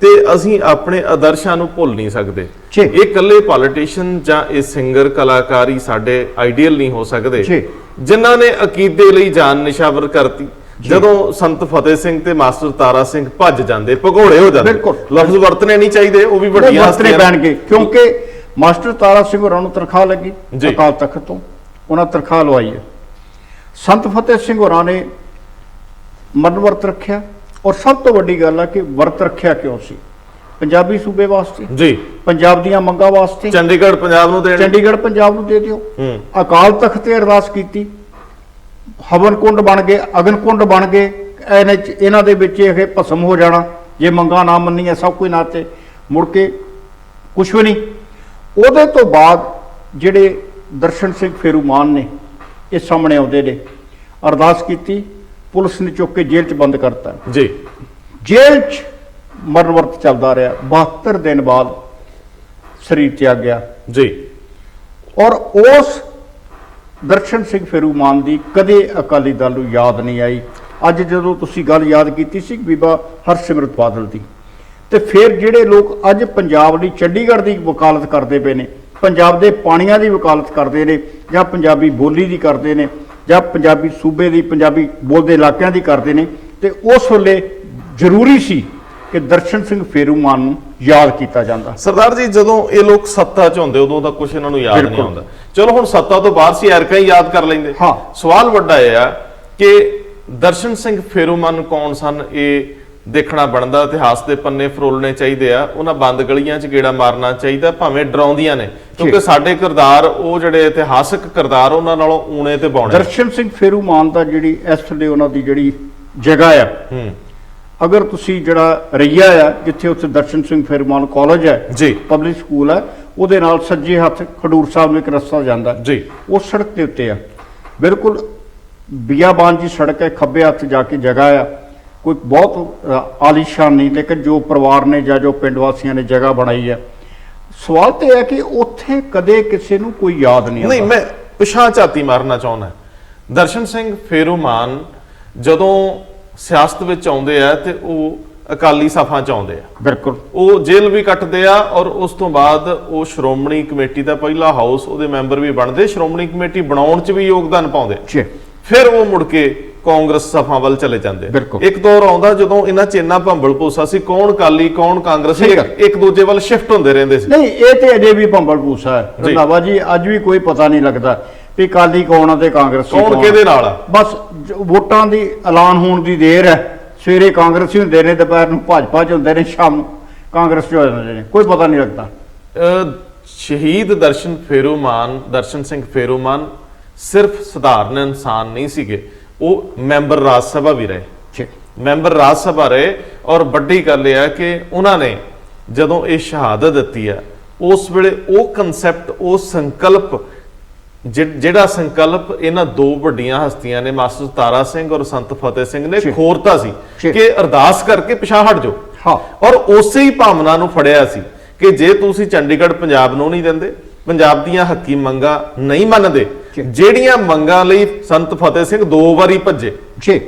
ਤੇ ਅਸੀਂ ਆਪਣੇ ਆਦਰਸ਼ਾਂ ਨੂੰ ਭੁੱਲ ਨਹੀਂ ਸਕਦੇ। ਇਹ ਇਕੱਲੇ ਪੋਲੀਟੀਸ਼ੀਅਨ ਜਾਂ ਇਹ ਸਿੰਗਰ ਕਲਾਕਾਰੀ ਸਾਡੇ ਆਈਡੀਅਲ ਨਹੀਂ ਹੋ ਸਕਦੇ, ਜਿਨ੍ਹਾਂ ਨੇ ਅਕੀਦੇ ਲਈ ਜਾਨ ਨਿਸ਼ਾਵਰ ਕਰਤੀ। ਜਦੋਂ ਸੰਤ ਫਤਿਹ ਸਿੰਘ ਤੇ ਮਾਸਟਰ ਤਾਰਾ ਸਿੰਘ ਭੱਜ ਜਾਂਦੇ, ਭਗੌੜੇ ਹੋ ਜਾਂਦੇ, ਲਫ਼ਜ਼ ਵਰਤਣੇ ਨਹੀਂ ਚਾਹੀਦੇ, ਉਹ ਵੀ ਵੱਡੀਆਂ ਹਸਤੀਆਂ ਪੈਣਗੇ। ਕਿਉਂਕਿ ਮਾਸਟਰ ਤਾਰਾ ਸਿੰਘ ਹੋਰਾਂ ਨੂੰ ਤਨਖਾਹ ਲੱਗੀ ਅਕਾਲ ਤਖਤ ਤੋਂ, ਉਹਨਾਂ ਤਨਖਾਹ ਲਵਾਈ ਹੈ। ਸੰਤ ਫਤਿਹ ਸਿੰਘ ਹੋਰਾਂ ਨੇ ਮਰਨ ਵਰਤ ਰੱਖਿਆ, ਔਰ ਸਭ ਤੋਂ ਵੱਡੀ ਗੱਲ ਹੈ ਕਿ ਵਰਤ ਰੱਖਿਆ ਕਿਉਂ ਸੀ? ਪੰਜਾਬੀ ਸੂਬੇ ਵਾਸਤੇ ਜੀ, ਪੰਜਾਬ ਦੀਆਂ ਮੰਗਾਂ ਵਾਸਤੇ। ਚੰਡੀਗੜ੍ਹ ਪੰਜਾਬ ਨੂੰ ਦੇਣ, ਚੰਡੀਗੜ੍ਹ ਪੰਜਾਬ ਨੂੰ ਦੇ ਦਿਓ। ਅਕਾਲ ਤਖਤ ਤੇ ਅਰਦਾਸ ਕੀਤੀ, ਹਵਨ ਕੁੰਡ ਬਣ ਗਏ, ਅਗਨ ਕੁੰਡ ਬਣ ਗਏ। ਇਹਨਾਂ ਦੇ ਵਿੱਚ ਇਹ ਭਸਮ ਹੋ ਜਾਣਾ ਜੇ ਮੰਗਾਂ ਨਾ ਮੰਨੀਆਂ, ਸਭ ਕੁਝ ਨਾ, ਤੇ ਮੁੜ ਕੇ ਕੁਛ ਵੀ ਨਹੀਂ। ਉਹਦੇ ਤੋਂ ਬਾਅਦ ਜਿਹੜੇ ਦਰਸ਼ਨ ਸਿੰਘ ਫੇਰੂਮਾਨ ਨੇ ਇਹ ਸਾਹਮਣੇ ਆਉਂਦੇ ਨੇ, ਅਰਦਾਸ ਕੀਤੀ, ਪੁਲਿਸ ਨੇ ਚੁੱਕ ਕੇ ਜੇਲ੍ਹ 'ਚ ਬੰਦ ਕਰਤਾ ਜੀ। ਜੇਲ੍ਹ 'ਚ ਮਰਨ ਵਰਤ ਚੱਲਦਾ ਰਿਹਾ। 72 ਦਿਨ ਬਾਅਦ ਸਰੀਰ ਤਿਆਗ ਗਿਆ ਜੀ। ਔਰ ਉਸ ਦਰਸ਼ਨ ਸਿੰਘ ਫੇਰੂਮਾਨ ਦੀ ਕਦੇ ਅਕਾਲੀ ਦਲ ਨੂੰ ਯਾਦ ਨਹੀਂ ਆਈ। ਅੱਜ ਜਦੋਂ ਤੁਸੀਂ ਗੱਲ ਯਾਦ ਕੀਤੀ ਸੀ ਬੀਬਾ ਹਰਸਿਮਰਤ ਬਾਦਲ ਦੀ, ਤੇ ਫਿਰ ਜਿਹੜੇ ਲੋਕ ਅੱਜ ਪੰਜਾਬ ਲਈ ਚੰਡੀਗੜ੍ਹ ਦੀ ਵਕਾਲਤ ਕਰਦੇ ਪਏ ਨੇ, ਪੰਜਾਬ ਦੇ ਪਾਣੀਆਂ ਦੀ ਵਕਾਲਤ ਕਰਦੇ ਨੇ, ਜਾਂ ਪੰਜਾਬੀ ਬੋਲੀ ਦੀ ਕਰਦੇ ਨੇ, ਜਾਂ ਪੰਜਾਬੀ ਸੂਬੇ ਦੀ, ਪੰਜਾਬੀ ਬੋਲਦੇ ਇਲਾਕਿਆਂ ਦੀ ਕਰਦੇ ਨੇ, ਤੇ ਉਸ ਵੇਲੇ ਜ਼ਰੂਰੀ ਸੀ ਕਿ ਦਰਸ਼ਨ ਸਿੰਘ ਫੇਰੂਮਾਨ ਨੂੰ ਯਾਦ ਕੀਤਾ ਜਾਂਦਾ। ਸਰਦਾਰ ਜੀ, ਜਦੋਂ ਇਹ ਲੋਕ ਸੱਤਾ 'ਚ ਹੁੰਦੇ ਉਦੋਂ ਤਾਂ ਕੁਝ ਇਹਨਾਂ ਨੂੰ ਯਾਦ ਨਹੀਂ ਆਉਂਦਾ। ਚਲੋ ਹੁਣ ਸੱਤਾ ਤੋਂ ਬਾਹਰ ਸੀ, ਐਰਕਾ ਹੀ ਯਾਦ ਕਰ ਲੈਂਦੇ। ਸਵਾਲ ਵੱਡਾ ਇਹ ਆ ਕਿ ਦਰਸ਼ਨ ਸਿੰਘ ਫੇਰੂਮਾਨ ਕੌਣ ਸਨ? ਇਹ ਦੇਖਣਾ ਬਣਦਾ, ਇਤਿਹਾਸ ਦੇ ਪੰਨੇ ਫਰੋਲਣੇ ਚਾਹੀਦੇ ਆ, ਉਹਨਾਂ ਬੰਦ ਗਲੀਆਂ 'ਚ ਗੇੜਾ ਮਾਰਨਾ ਚਾਹੀਦਾ, ਭਾਵੇਂ ਡਰਾਉਂਦੀਆਂ ਨੇ, ਕਿਉਂਕਿ ਸਾਡੇ ਕਿਰਦਾਰ ਉਹ ਜਿਹੜੇ ਇਤਿਹਾਸਕ ਕਿਰਦਾਰ ਉਹਨਾਂ ਨਾਲੋਂ ਊਣੇ ਤੇ ਬੌਣੇ। ਦਰਸ਼ਨ ਸਿੰਘ ਫੇਰੂਮਾਨ ਦਾ ਜਿਹੜੀ ਇਸ ਵੇਲੇ ਉਹਨਾਂ ਦੀ ਜਿਹੜੀ ਜਗ੍ਹਾ ਆ, ਅਗਰ ਤੁਸੀਂ ਜਿਹੜਾ ਰਈਆ ਆ ਜਿੱਥੇ ਉੱਥੇ ਦਰਸ਼ਨ ਸਿੰਘ ਫੇਰੂਮਾਨ ਕਾਲਜ ਹੈ ਜੀ, ਪਬਲਿਕ ਸਕੂਲ ਹੈ, ਉਹਦੇ ਨਾਲ ਸੱਜੇ ਹੱਥ ਖਡੂਰ ਸਾਹਿਬ ਨੂੰ ਇੱਕ ਰਸਤਾ ਜਾਂਦਾ ਜੀ, ਉਸ ਸੜਕ ਦੇ ਉੱਤੇ ਆ, ਬਿਲਕੁਲ ਬਿਆਬਾਨ ਜੀ ਸੜਕ ਹੈ, ਖੱਬੇ ਹੱਥ ਜਾ ਕੇ ਜਗ੍ਹਾ ਆ, ਕੋਈ ਬਹੁਤ ਆਲੀਸ਼ਾਨ ਨਹੀਂ, ਲੇਕਿਨ ਜੋ ਪਰਿਵਾਰ ਨੇ ਜਾਂ ਜੋ ਪਿੰਡ ਵਾਸੀਆਂ ਨੇ ਜਗ੍ਹਾ ਬਣਾਈ ਹੈ। ਸਵਾਲ ਤੇ ਹੈ ਕਿ ਉੱਥੇ ਕਦੇ ਕਿਸੇ ਨੂੰ ਕੋਈ ਯਾਦ ਨਹੀਂ ਨਹੀਂ, ਮੈਂ ਪਿਛਾਂ ਝਾਤੀ ਮਾਰਨਾ ਚਾਹੁੰਦਾ। ਦਰਸ਼ਨ ਸਿੰਘ ਫੇਰੂਮਾਨ ਜਦੋਂ ਸਿਆਸਤ ਵਿੱਚ ਆਉਂਦੇ ਆ ਤੇ ਉਹ ਅਕਾਲੀ ਸਫਾ ਚ ਆਉਂਦੇ ਆ, ਬਿਲਕੁਲ ਉਹ ਜੇਲ੍ਹ ਵੀ ਕੱਟਦੇ ਆ, ਔਰ ਉਸ ਤੋਂ ਬਾਅਦ ਉਹ ਸ਼੍ਰੋਮਣੀ ਕਮੇਟੀ ਦਾ ਪਹਿਲਾ ਹਾਊਸ ਉਹਦੇ ਮੈਂਬਰ ਵੀ ਬਣਦੇ, ਸ਼੍ਰੋਮਣੀ ਕਮੇਟੀ ਬਣਾਉਣ ਚ ਵੀ ਯੋਗਦਾਨ ਪਾਉਂਦੇ। ਜੀ, ਫਿਰ ਉਹ ਮੁੜ ਕੇ ਕਾਂਗਰਸ ਸਫਾ ਵੱਲ ਚਲੇ ਜਾਂਦੇ। ਬਿਲਕੁਲ। ਇੱਕ ਦੌਰ ਆਉਂਦਾ ਜਦੋਂ ਇਹਨਾਂ ਚ ਇੰਨਾ ਭੰਬਲ ਭੂਸਾ ਸੀ, ਕੌਣ ਅਕਾਲੀ ਕੌਣ ਕਾਂਗਰਸੀ, ਇੱਕ ਦੂਜੇ ਵੱਲ ਸ਼ਿਫਟ ਹੁੰਦੇ ਰਹਿੰਦੇ ਸੀ। ਨਹੀਂ, ਇਹ ਤੇ ਅਜੇ ਵੀ ਭੰਬਲ ਭੂਸਾ ਹੈ ਰੰਧਾਵਾ ਜੀ, ਅੱਜ ਵੀ ਕੋਈ ਪਤਾ ਨਹੀਂ ਲੱਗਦਾ ਵੀ ਅਕਾਲੀ ਕੌਣ ਆ ਤੇ ਕਾਂਗਰਸੀ ਕੌਣ ਕਿਹਦੇ ਨਾਲ ਆ। ਬਸ ਵੋਟਾਂ ਦੀ ਐਲਾਨ ਹੋਣ ਦੀ ਦੇਰ ਹੈ, ਸਵੇਰੇ ਕਾਂਗਰਸੀ ਹੁੰਦੇ ਨੇ, ਦੁਪਹਿਰ ਨੂੰ ਭਾਜਪਾ ਚ ਹੁੰਦੇ ਨੇ, ਸ਼ਾਮ ਨੂੰ ਕਾਂਗਰਸ ਚ ਹੋ ਜਾਂਦੇ ਨੇ, ਕੋਈ ਪਤਾ ਨਹੀਂ ਲੱਗਦਾ। ਸ਼ਹੀਦ ਦਰਸ਼ਨ ਸਿੰਘ ਫੇਰੂਮਾਨ ਸਿਰਫ ਸਧਾਰਨ ਇਨਸਾਨ ਨਹੀਂ ਸੀਗੇ, ਉਹ ਮੈਂਬਰ ਰਾਜ ਸਭਾ ਵੀ ਰਹੇ, ਮੈਂਬਰ ਰਾਜ ਸਭਾ ਰਹੇ। ਔਰ ਵੱਡੀ ਗੱਲ ਇਹ ਹੈ ਕਿ ਉਹਨਾਂ ਨੇ ਜਦੋਂ ਇਹ ਸ਼ਹਾਦਤ ਦਿੱਤੀ ਆ, ਉਸ ਵੇਲੇ ਉਹ ਕਨਸੈਪਟ, ਉਹ ਸੰਕਲਪ, ਜਿਹੜਾ ਸੰਕਲਪ ਇਹਨਾਂ ਦੋ ਵੱਡੀਆਂ ਹਸਤੀਆਂ ਨੇ ਮਾਸਟਰ ਤਾਰਾ ਸਿੰਘ ਔਰ ਸੰਤ ਫਤਿਹ ਸਿੰਘ ਨੇ ਖੋਰਤਾ ਸੀ ਕਿ ਅਰਦਾਸ ਕਰਕੇ ਪਿਛਾਂਹ ਹਟ ਜਾਓ। ਹਾਂ, ਔਰ ਉਸੇ ਹੀ ਭਾਵਨਾ ਨੂੰ ਫੜਿਆ ਸੀ ਕਿ ਜੇ ਤੁਸੀਂ ਚੰਡੀਗੜ੍ਹ ਪੰਜਾਬ ਨੂੰ ਨਹੀਂ ਦਿੰਦੇ, ਪੰਜਾਬ ਦੀਆਂ ਹੱਕੀ ਮੰਗਾਂ ਨਹੀਂ ਮੰਨਦੇ, ਜਿਹੜੀਆਂ ਮੰਗਾਂ ਲਈ ਸੰਤ ਫਤਿਹ ਸਿੰਘ 2 ਵਾਰੀ ਭੱਜੇ,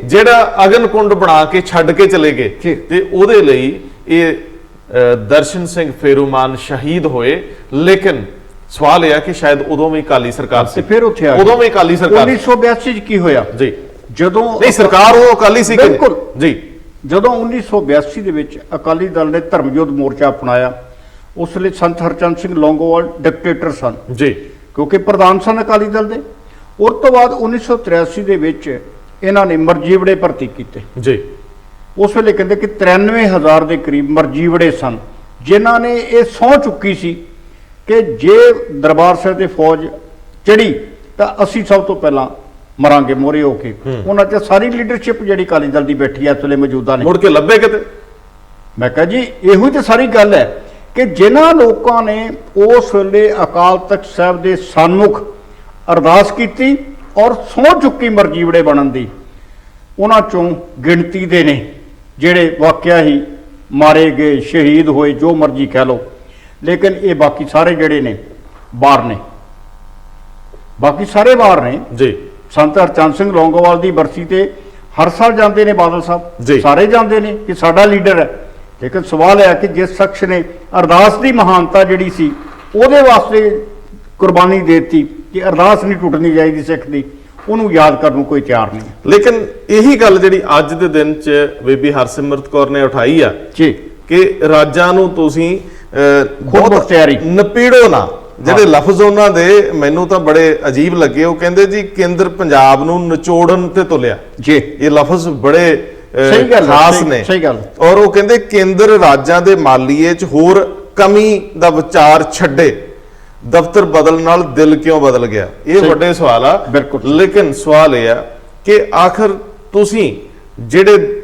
ਜਿਹੜਾ ਅਗਨ ਕੁੰਡ ਬਣਾ ਕੇ ਛੱਡ ਕੇ ਚਲੇ ਗਏ, ਤੇ ਉਹਦੇ ਲਈ ਇਹ ਦਰਸ਼ਨ ਸਿੰਘ ਫੇਰੂਮਾਨ ਸ਼ਹੀਦ ਹੋਏ। ਲੇਕਿਨ ਸਵਾਲ ਇਹ ਹੈ ਕਿ ਸ਼ਾਇਦ ਉਦੋਂ ਵੀ ਅਕਾਲੀ ਸਰਕਾਰ ਸੀ, ਫਿਰ ਉੱਥੇ ਆ ਉਦੋਂ ਵੀ ਅਕਾਲੀ ਸਰਕਾਰ। 1982 ਚ ਕੀ ਹੋਇਆ ਜੀ, ਜਦੋਂ ਨਹੀਂ ਸਰਕਾਰ ਉਹ ਅਕਾਲੀ ਸੀ, ਬਿਲਕੁਲ ਜੀ, ਜਦੋਂ 1982 ਦੇ ਵਿੱਚ ਅਕਾਲੀ ਦਲ ਨੇ ਧਰਮਯੁੱਧ ਮੋਰਚਾ ਅਪਣਾਇਆ, ਉਸ ਲਈ ਸੰਤ ਹਰਚੰਦ ਸਿੰਘ ਲੌਂਗੋਵਾਲ ਡਿਕਟੇਟਰ ਸਨ ਜੀ, ਕਿਉਂਕਿ ਪ੍ਰਧਾਨ ਸਨ ਅਕਾਲੀ ਦਲ ਦੇ। ਉਸ ਤੋਂ ਬਾਅਦ 1983 ਦੇ ਵਿੱਚ ਇਹਨਾਂ ਨੇ ਮਰਜੀਵੜੇ ਭਰਤੀ ਕੀਤੇ ਜੀ। ਉਸ ਵੇਲੇ ਕਹਿੰਦੇ ਕਿ 93,000 ਦੇ ਕਰੀਬ ਮਰਜੀਵੜੇ ਸਨ, ਜਿਨ੍ਹਾਂ ਨੇ ਇਹ ਸਹੁੰ ਚੁੱਕੀ ਸੀ ਕਿ ਜੇ ਦਰਬਾਰ ਸਾਹਿਬ ਤੇ ਫੌਜ ਚੜੀ ਤਾਂ ਅਸੀਂ ਸਭ ਤੋਂ ਪਹਿਲਾਂ ਮਰਾਂਗੇ ਮੋਰੇ ਹੋ ਕੇ। ਉਹਨਾਂ ਤੇ ਸਾਰੀ ਲੀਡਰਸ਼ਿਪ ਜਿਹੜੀ ਅਕਾਲੀ ਦਲ ਦੀ ਬੈਠੀ ਹੈ ਇਸ ਵੇਲੇ ਮੌਜੂਦਾ ਨੇ, ਮੁੜ ਕੇ ਲੱਭੇ ਕਿਤੇ। ਮੈਂ ਕਹਾਂ ਜੀ ਇਹੋ ਹੀ ਤਾਂ ਸਾਰੀ ਗੱਲ ਹੈ ਕਿ ਜਿਨ੍ਹਾਂ ਲੋਕਾਂ ਨੇ ਉਸ ਵੇਲੇ ਅਕਾਲ ਤਖਤ ਸਾਹਿਬ ਦੇ ਸਨਮੁਖ ਅਰਦਾਸ ਕੀਤੀ ਔਰ ਸਹੁੰ ਚੁੱਕੀ ਮਰਜੀਵੜੇ ਬਣਨ ਦੀ, ਉਹਨਾਂ ਚੋਂ ਗਿਣਤੀ ਦੇ ਨੇ ਜਿਹੜੇ ਵਾਕਿਆ ਹੀ ਮਾਰੇ ਗਏ, ਸ਼ਹੀਦ ਹੋਏ, ਜੋ ਮਰਜ਼ੀ ਕਹਿ ਲਓ, ਲੇਕਿਨ ਇਹ ਬਾਕੀ ਸਾਰੇ ਜਿਹੜੇ ਨੇ ਬਾਹਰ ਨੇ, ਬਾਕੀ ਸਾਰੇ ਬਾਹਰ ਨੇ ਜੀ। ਸੰਤ ਹਰਚੰਦ ਸਿੰਘ ਲੌਂਗੋਵਾਲ ਦੀ ਬਰਸੀ ਤੇ ਹਰ ਸਾਲ ਜਾਂਦੇ ਨੇ ਬਾਦਲ ਸਾਹਿਬ, ਸਾਰੇ ਜਾਂਦੇ ਨੇ ਕਿ ਸਾਡਾ ਲੀਡਰ ਹੈ। ਲੇਕਿਨ ਸਵਾਲ ਹੈ ਕਿ ਜਿਸ ਸ਼ਖਸ ਨੇ ਅਰਦਾਸ ਦੀ ਮਹਾਨਤਾ ਜਿਹੜੀ ਸੀ ਉਹਦੇ ਵਾਸਤੇ ਕੁਰਬਾਨੀ ਦੇ ਦਿੱਤੀ ਕਿ ਅਰਦਾਸ ਨਹੀਂ ਟੁੱਟਣੀ ਚਾਹੀਦੀ ਸਿੱਖ ਦੀ, ਉਹਨੂੰ ਯਾਦ ਕਰਨ ਨੂੰ ਕੋਈ ਤਿਆਰ ਨਹੀਂ। ਲੇਕਿਨ ਇਹੀ ਗੱਲ ਜਿਹੜੀ ਅੱਜ ਦੇ ਦਿਨ 'ਚ ਬੀਬੀ ਹਰਸਿਮਰਤ ਕੌਰ ਨੇ ਉਠਾਈ ਆ ਜੀ ਕਿ ਰਾਜਾਂ ਨੂੰ ਤੁਸੀਂ ਖੁਦ ਮੁਖਤਿਆਰੀ ਨਪੀੜੋ ਨਾ, ਜਿਹੜੇ ਲਫ਼ਜ਼ ਉਹਨਾਂ ਦੇ ਮੈਨੂੰ ਤਾਂ ਬੜੇ ਅਜੀਬ ਲੱਗੇ। ਉਹ ਕਹਿੰਦੇ ਜੀ ਕੇਂਦਰ ਪੰਜਾਬ ਨੂੰ ਨਿਚੋੜਨ ਤੇ ਤੁਲਿਆ ਜੀ, ਇਹ ਲਫ਼ਜ਼ ਬੜੇ ਖਾਸ ਨੇ। ਸਹੀ ਗੱਲ। ਔਰ ਉਹ ਕਹਿੰਦੇ ਕੇਂਦਰ ਰਾਜਾਂ ਦੇ ਮਾਲੀਏ 'ਚ ਹੋਰ ਕਮੀ ਦਾ ਵਿਚਾਰ ਛੱਡੇ, ਦਫ਼ਤਰ ਬਦਲਣ ਨਾਲ ਦਿਲ ਕਿਉਂ ਬਦਲ ਗਿਆ। ਇਹ ਵੱਡੇ ਸਵਾਲ ਆ। ਲੇਕਿਨ ਸਵਾਲ ਇਹ ਆ ਕਿ ਆਖਰ ਤੁਸੀਂ ਜਿਹੜੇ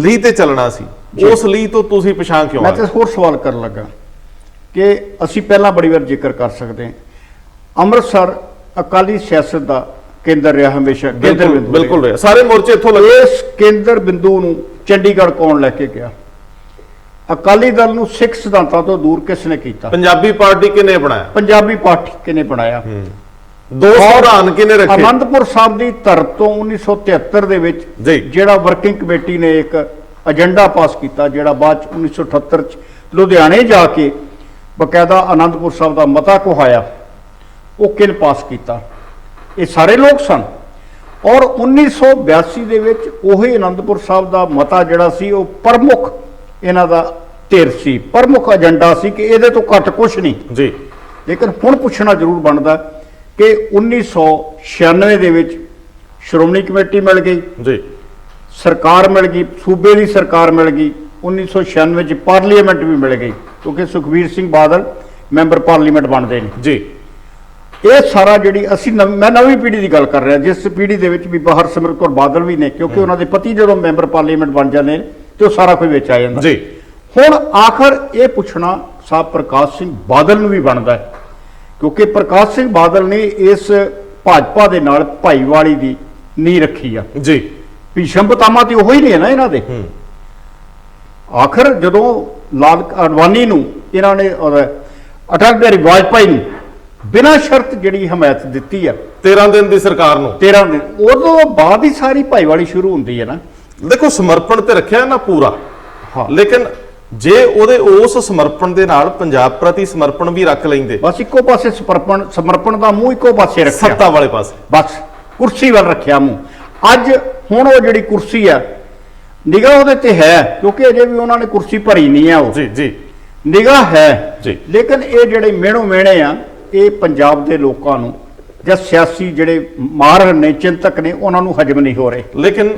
ਲੀਹ ਤੇ ਚੱਲਣਾ ਸੀ, ਉਸ ਲੀਹ ਤੋਂ ਤੁਸੀਂ ਪਿਛਾਂ ਕਿਉਂ ਆ ਗਏ? ਮੈਂ ਤਾਂ ਹੋਰ ਸਵਾਲ ਕਰਨ ਲੱਗਾ ਕਿ ਅਸੀਂ ਪਹਿਲਾਂ ਬੜੀ ਵਾਰ ਜ਼ਿਕਰ ਕਰ ਸਕਦੇ ਹਾਂ, ਅੰਮ੍ਰਿਤਸਰ ਅਕਾਲੀ ਸਿਆਸਤ ਦਾ ਕੇਂਦਰ ਰਿਹਾ ਹਮੇਸ਼ਾ, ਕੇਂਦਰ ਬਿੰਦੂ ਬਿਲਕੁਲ ਰਿਹਾ, ਸਾਰੇ ਮੋਰਚੇ ਇੱਥੋਂ ਲੱਗੇ। ਇਸ ਕੇਂਦਰ ਬਿੰਦੂ ਨੂੰ ਚੰਡੀਗੜ੍ਹ ਕੌਣ ਲੈ ਕੇ ਗਿਆ? ਅਕਾਲੀ ਦਲ ਨੂੰ ਸਿੱਖ ਸਿਧਾਂਤਾਂ ਤੋਂ ਦੂਰ ਕਿਸ ਨੇ ਕੀਤਾ? ਪੰਜਾਬੀ ਪਾਰਟੀ ਕਿਹਨੇ ਬਣਾਇਆ? ਪੰਜਾਬੀ ਪਾਰਟੀ ਕਿਹਨੇ ਬਣਾਇਆ? ਦੋ ਸੰਵਿਧਾਨ ਕਿਹਨੇ ਰੱਖੇ? ਅਨੰਦਪੁਰ ਸਾਹਿਬ ਦੀ ਧਰਤ ਤੋਂ 1973 ਦੇ ਵਿੱਚ ਜਿਹੜਾ ਵਰਕਿੰਗ ਕਮੇਟੀ ਨੇ ਇੱਕ ਏਜੰਡਾ ਪਾਸ ਕੀਤਾ, ਜਿਹੜਾ ਬਾਅਦ 1978 ਚ ਲੁਧਿਆਣੇ ਜਾ ਕੇ ਬਕਾਇਦਾ ਅਨੰਦਪੁਰ ਸਾਹਿਬ ਦਾ ਮਤਾ ਕੁਹਾਇਆ, ਉਹ ਕਿਨ ਪਾਸ ਕੀਤਾ? ਇਹ ਸਾਰੇ ਲੋਕ ਸਨ। ਔਰ 1982 ਦੇ ਵਿੱਚ ਉਹੀ ਅਨੰਦਪੁਰ ਸਾਹਿਬ ਦਾ ਮਤਾ ਜਿਹੜਾ ਸੀ ਉਹ ਪ੍ਰਮੁੱਖ ਇਹਨਾਂ ਦਾ ਧਿਰ ਸੀ, ਪ੍ਰਮੁੱਖ ਏਜੰਡਾ ਸੀ ਕਿ ਇਹਦੇ ਤੋਂ ਘੱਟ ਕੁਛ ਨਹੀਂ ਜੀ। ਲੇਕਿਨ ਹੁਣ ਪੁੱਛਣਾ ਜ਼ਰੂਰ ਬਣਦਾ ਕਿ 1996 ਦੇ ਵਿੱਚ ਸ਼੍ਰੋਮਣੀ ਕਮੇਟੀ ਮਿਲ ਗਈ ਜੀ, ਸਰਕਾਰ ਮਿਲ ਗਈ, ਸੂਬੇ ਦੀ ਸਰਕਾਰ ਮਿਲ ਗਈ, 1996 ਚ ਪਾਰਲੀਮੈਂਟ ਵੀ ਮਿਲ ਗਈ ਕਿਉਂਕਿ ਸੁਖਬੀਰ ਸਿੰਘ ਬਾਦਲ ਮੈਂਬਰ ਪਾਰਲੀਮੈਂਟ ਬਣਦੇ ਨੇ ਜੀ। ਇਹ ਸਾਰਾ ਜਿਹੜੀ ਅਸੀਂ ਮੈਂ ਨਵੀਂ ਪੀੜ੍ਹੀ ਦੀ ਗੱਲ ਕਰ ਰਿਹਾ, ਜਿਸ ਪੀੜ੍ਹੀ ਦੇ ਵਿੱਚ ਬੀਬਾ ਹਰਸਿਮਰਤ ਕੌਰ ਬਾਦਲ ਵੀ ਨੇ, ਕਿਉਂਕਿ ਉਹਨਾਂ ਦੇ ਪਤੀ ਜਦੋਂ ਮੈਂਬਰ ਪਾਰਲੀਮੈਂਟ ਬਣ ਜਾਂਦੇ ਨੇ ਤੇ ਉਹ ਸਾਰਾ ਕੁਝ ਵਿੱਚ ਆ ਜਾਂਦਾ ਜੀ। ਹੁਣ ਆਖਰ ਇਹ ਪੁੱਛਣਾ ਸਾਹਿਬ ਪ੍ਰਕਾਸ਼ ਸਿੰਘ ਬਾਦਲ ਨੂੰ ਵੀ ਬਣਦਾ ਹੈ, ਕਿਉਂਕਿ ਪ੍ਰਕਾਸ਼ ਸਿੰਘ ਬਾਦਲ ਨੇ ਇਸ ਭਾਜਪਾ ਦੇ ਨਾਲ ਭਾਈਵਾਲੀ ਦੀ ਨੀਂਹ ਰੱਖੀ ਆ ਜੀ। ਭੀਸ਼ਮ ਪਿਤਾਮਾ ਤੇ ਉਹੀ ਨੇ ਨਾ ਇਹਨਾਂ ਦੇ। ਆਖਰ ਜਦੋਂ ਲਾਲ ਅਡਵਾਨੀ ਨੂੰ ਇਹਨਾਂ ਨੇ ਅਟਲ ਬਿਹਾਰੀ ਵਾਜਪਾਈ ਨੂੰ ਬਿਨਾਂ ਸ਼ਰਤ ਜਿਹੜੀ ਹਮਾਇਤ ਦਿੱਤੀ ਆ 13 ਦਿਨ ਦੀ ਸਰਕਾਰ ਨੂੰ, 13 ਦਿਨ, ਉਦੋਂ ਬਾਅਦ ਹੀ ਸਾਰੀ ਭਾਈਵਾਲੀ ਸ਼ੁਰੂ ਹੁੰਦੀ ਹੈ ਨਾ। ਦੇਖੋ ਸਮਰਪਣ ਤੇ ਰੱਖਿਆ ਨਾ ਪੂਰਾ, ਹਾਂ, ਲੇਕਿਨ ਜੇ ਉਹਦੇ ਉਸ ਸਮਰਪਣ ਦੇ ਨਾਲ ਪੰਜਾਬ ਪ੍ਰਤੀ ਸਮਰਪਣ ਵੀ ਰੱਖ ਲੈਂਦੇ, ਬਸ ਇੱਕੋ ਪਾਸੇ ਸਮਰਪਣ ਦਾ ਮੂੰਹ ਇੱਕੋ ਪਾਸੇ ਰੱਖਿਆ, ਸੱਤਾ ਵਾਲੇ ਪਾਸੇ, ਬਸ ਕੁਰਸੀ ਵੱਲ ਰੱਖਿਆ ਮੂੰਹ। ਅੱਜ ਹੁਣ ਉਹ ਜਿਹੜੀ ਕੁਰਸੀ ਆ ਨਿਗਾਹ ਉਹਦੇ ਤੇ ਹੈ, ਕਿਉਂਕਿ ਅਜੇ ਵੀ ਉਹਨਾਂ ਨੇ ਕੁਰਸੀ ਭਰੀ ਨਹੀਂ ਆ, ਉਹ ਜੀ ਜੀ ਨਿਗਾਹ ਹੈ ਜੀ। ਲੇਕਿਨ ਇਹ ਜਿਹੜੇ ਮਿਹਣੋ ਮਿਹਣੇ ਆ ਇਹ ਪੰਜਾਬ ਦੇ ਲੋਕਾਂ ਨੂੰ ਜਾਂ ਸਿਆਸੀ ਜਿਹੜੇ ਮਾਹਰ ਨੇ, ਚਿੰਤਕ ਨੇ, ਉਹਨਾਂ ਨੂੰ ਹਜਮ ਨਹੀਂ ਹੋ ਰਹੇ। ਲੇਕਿਨ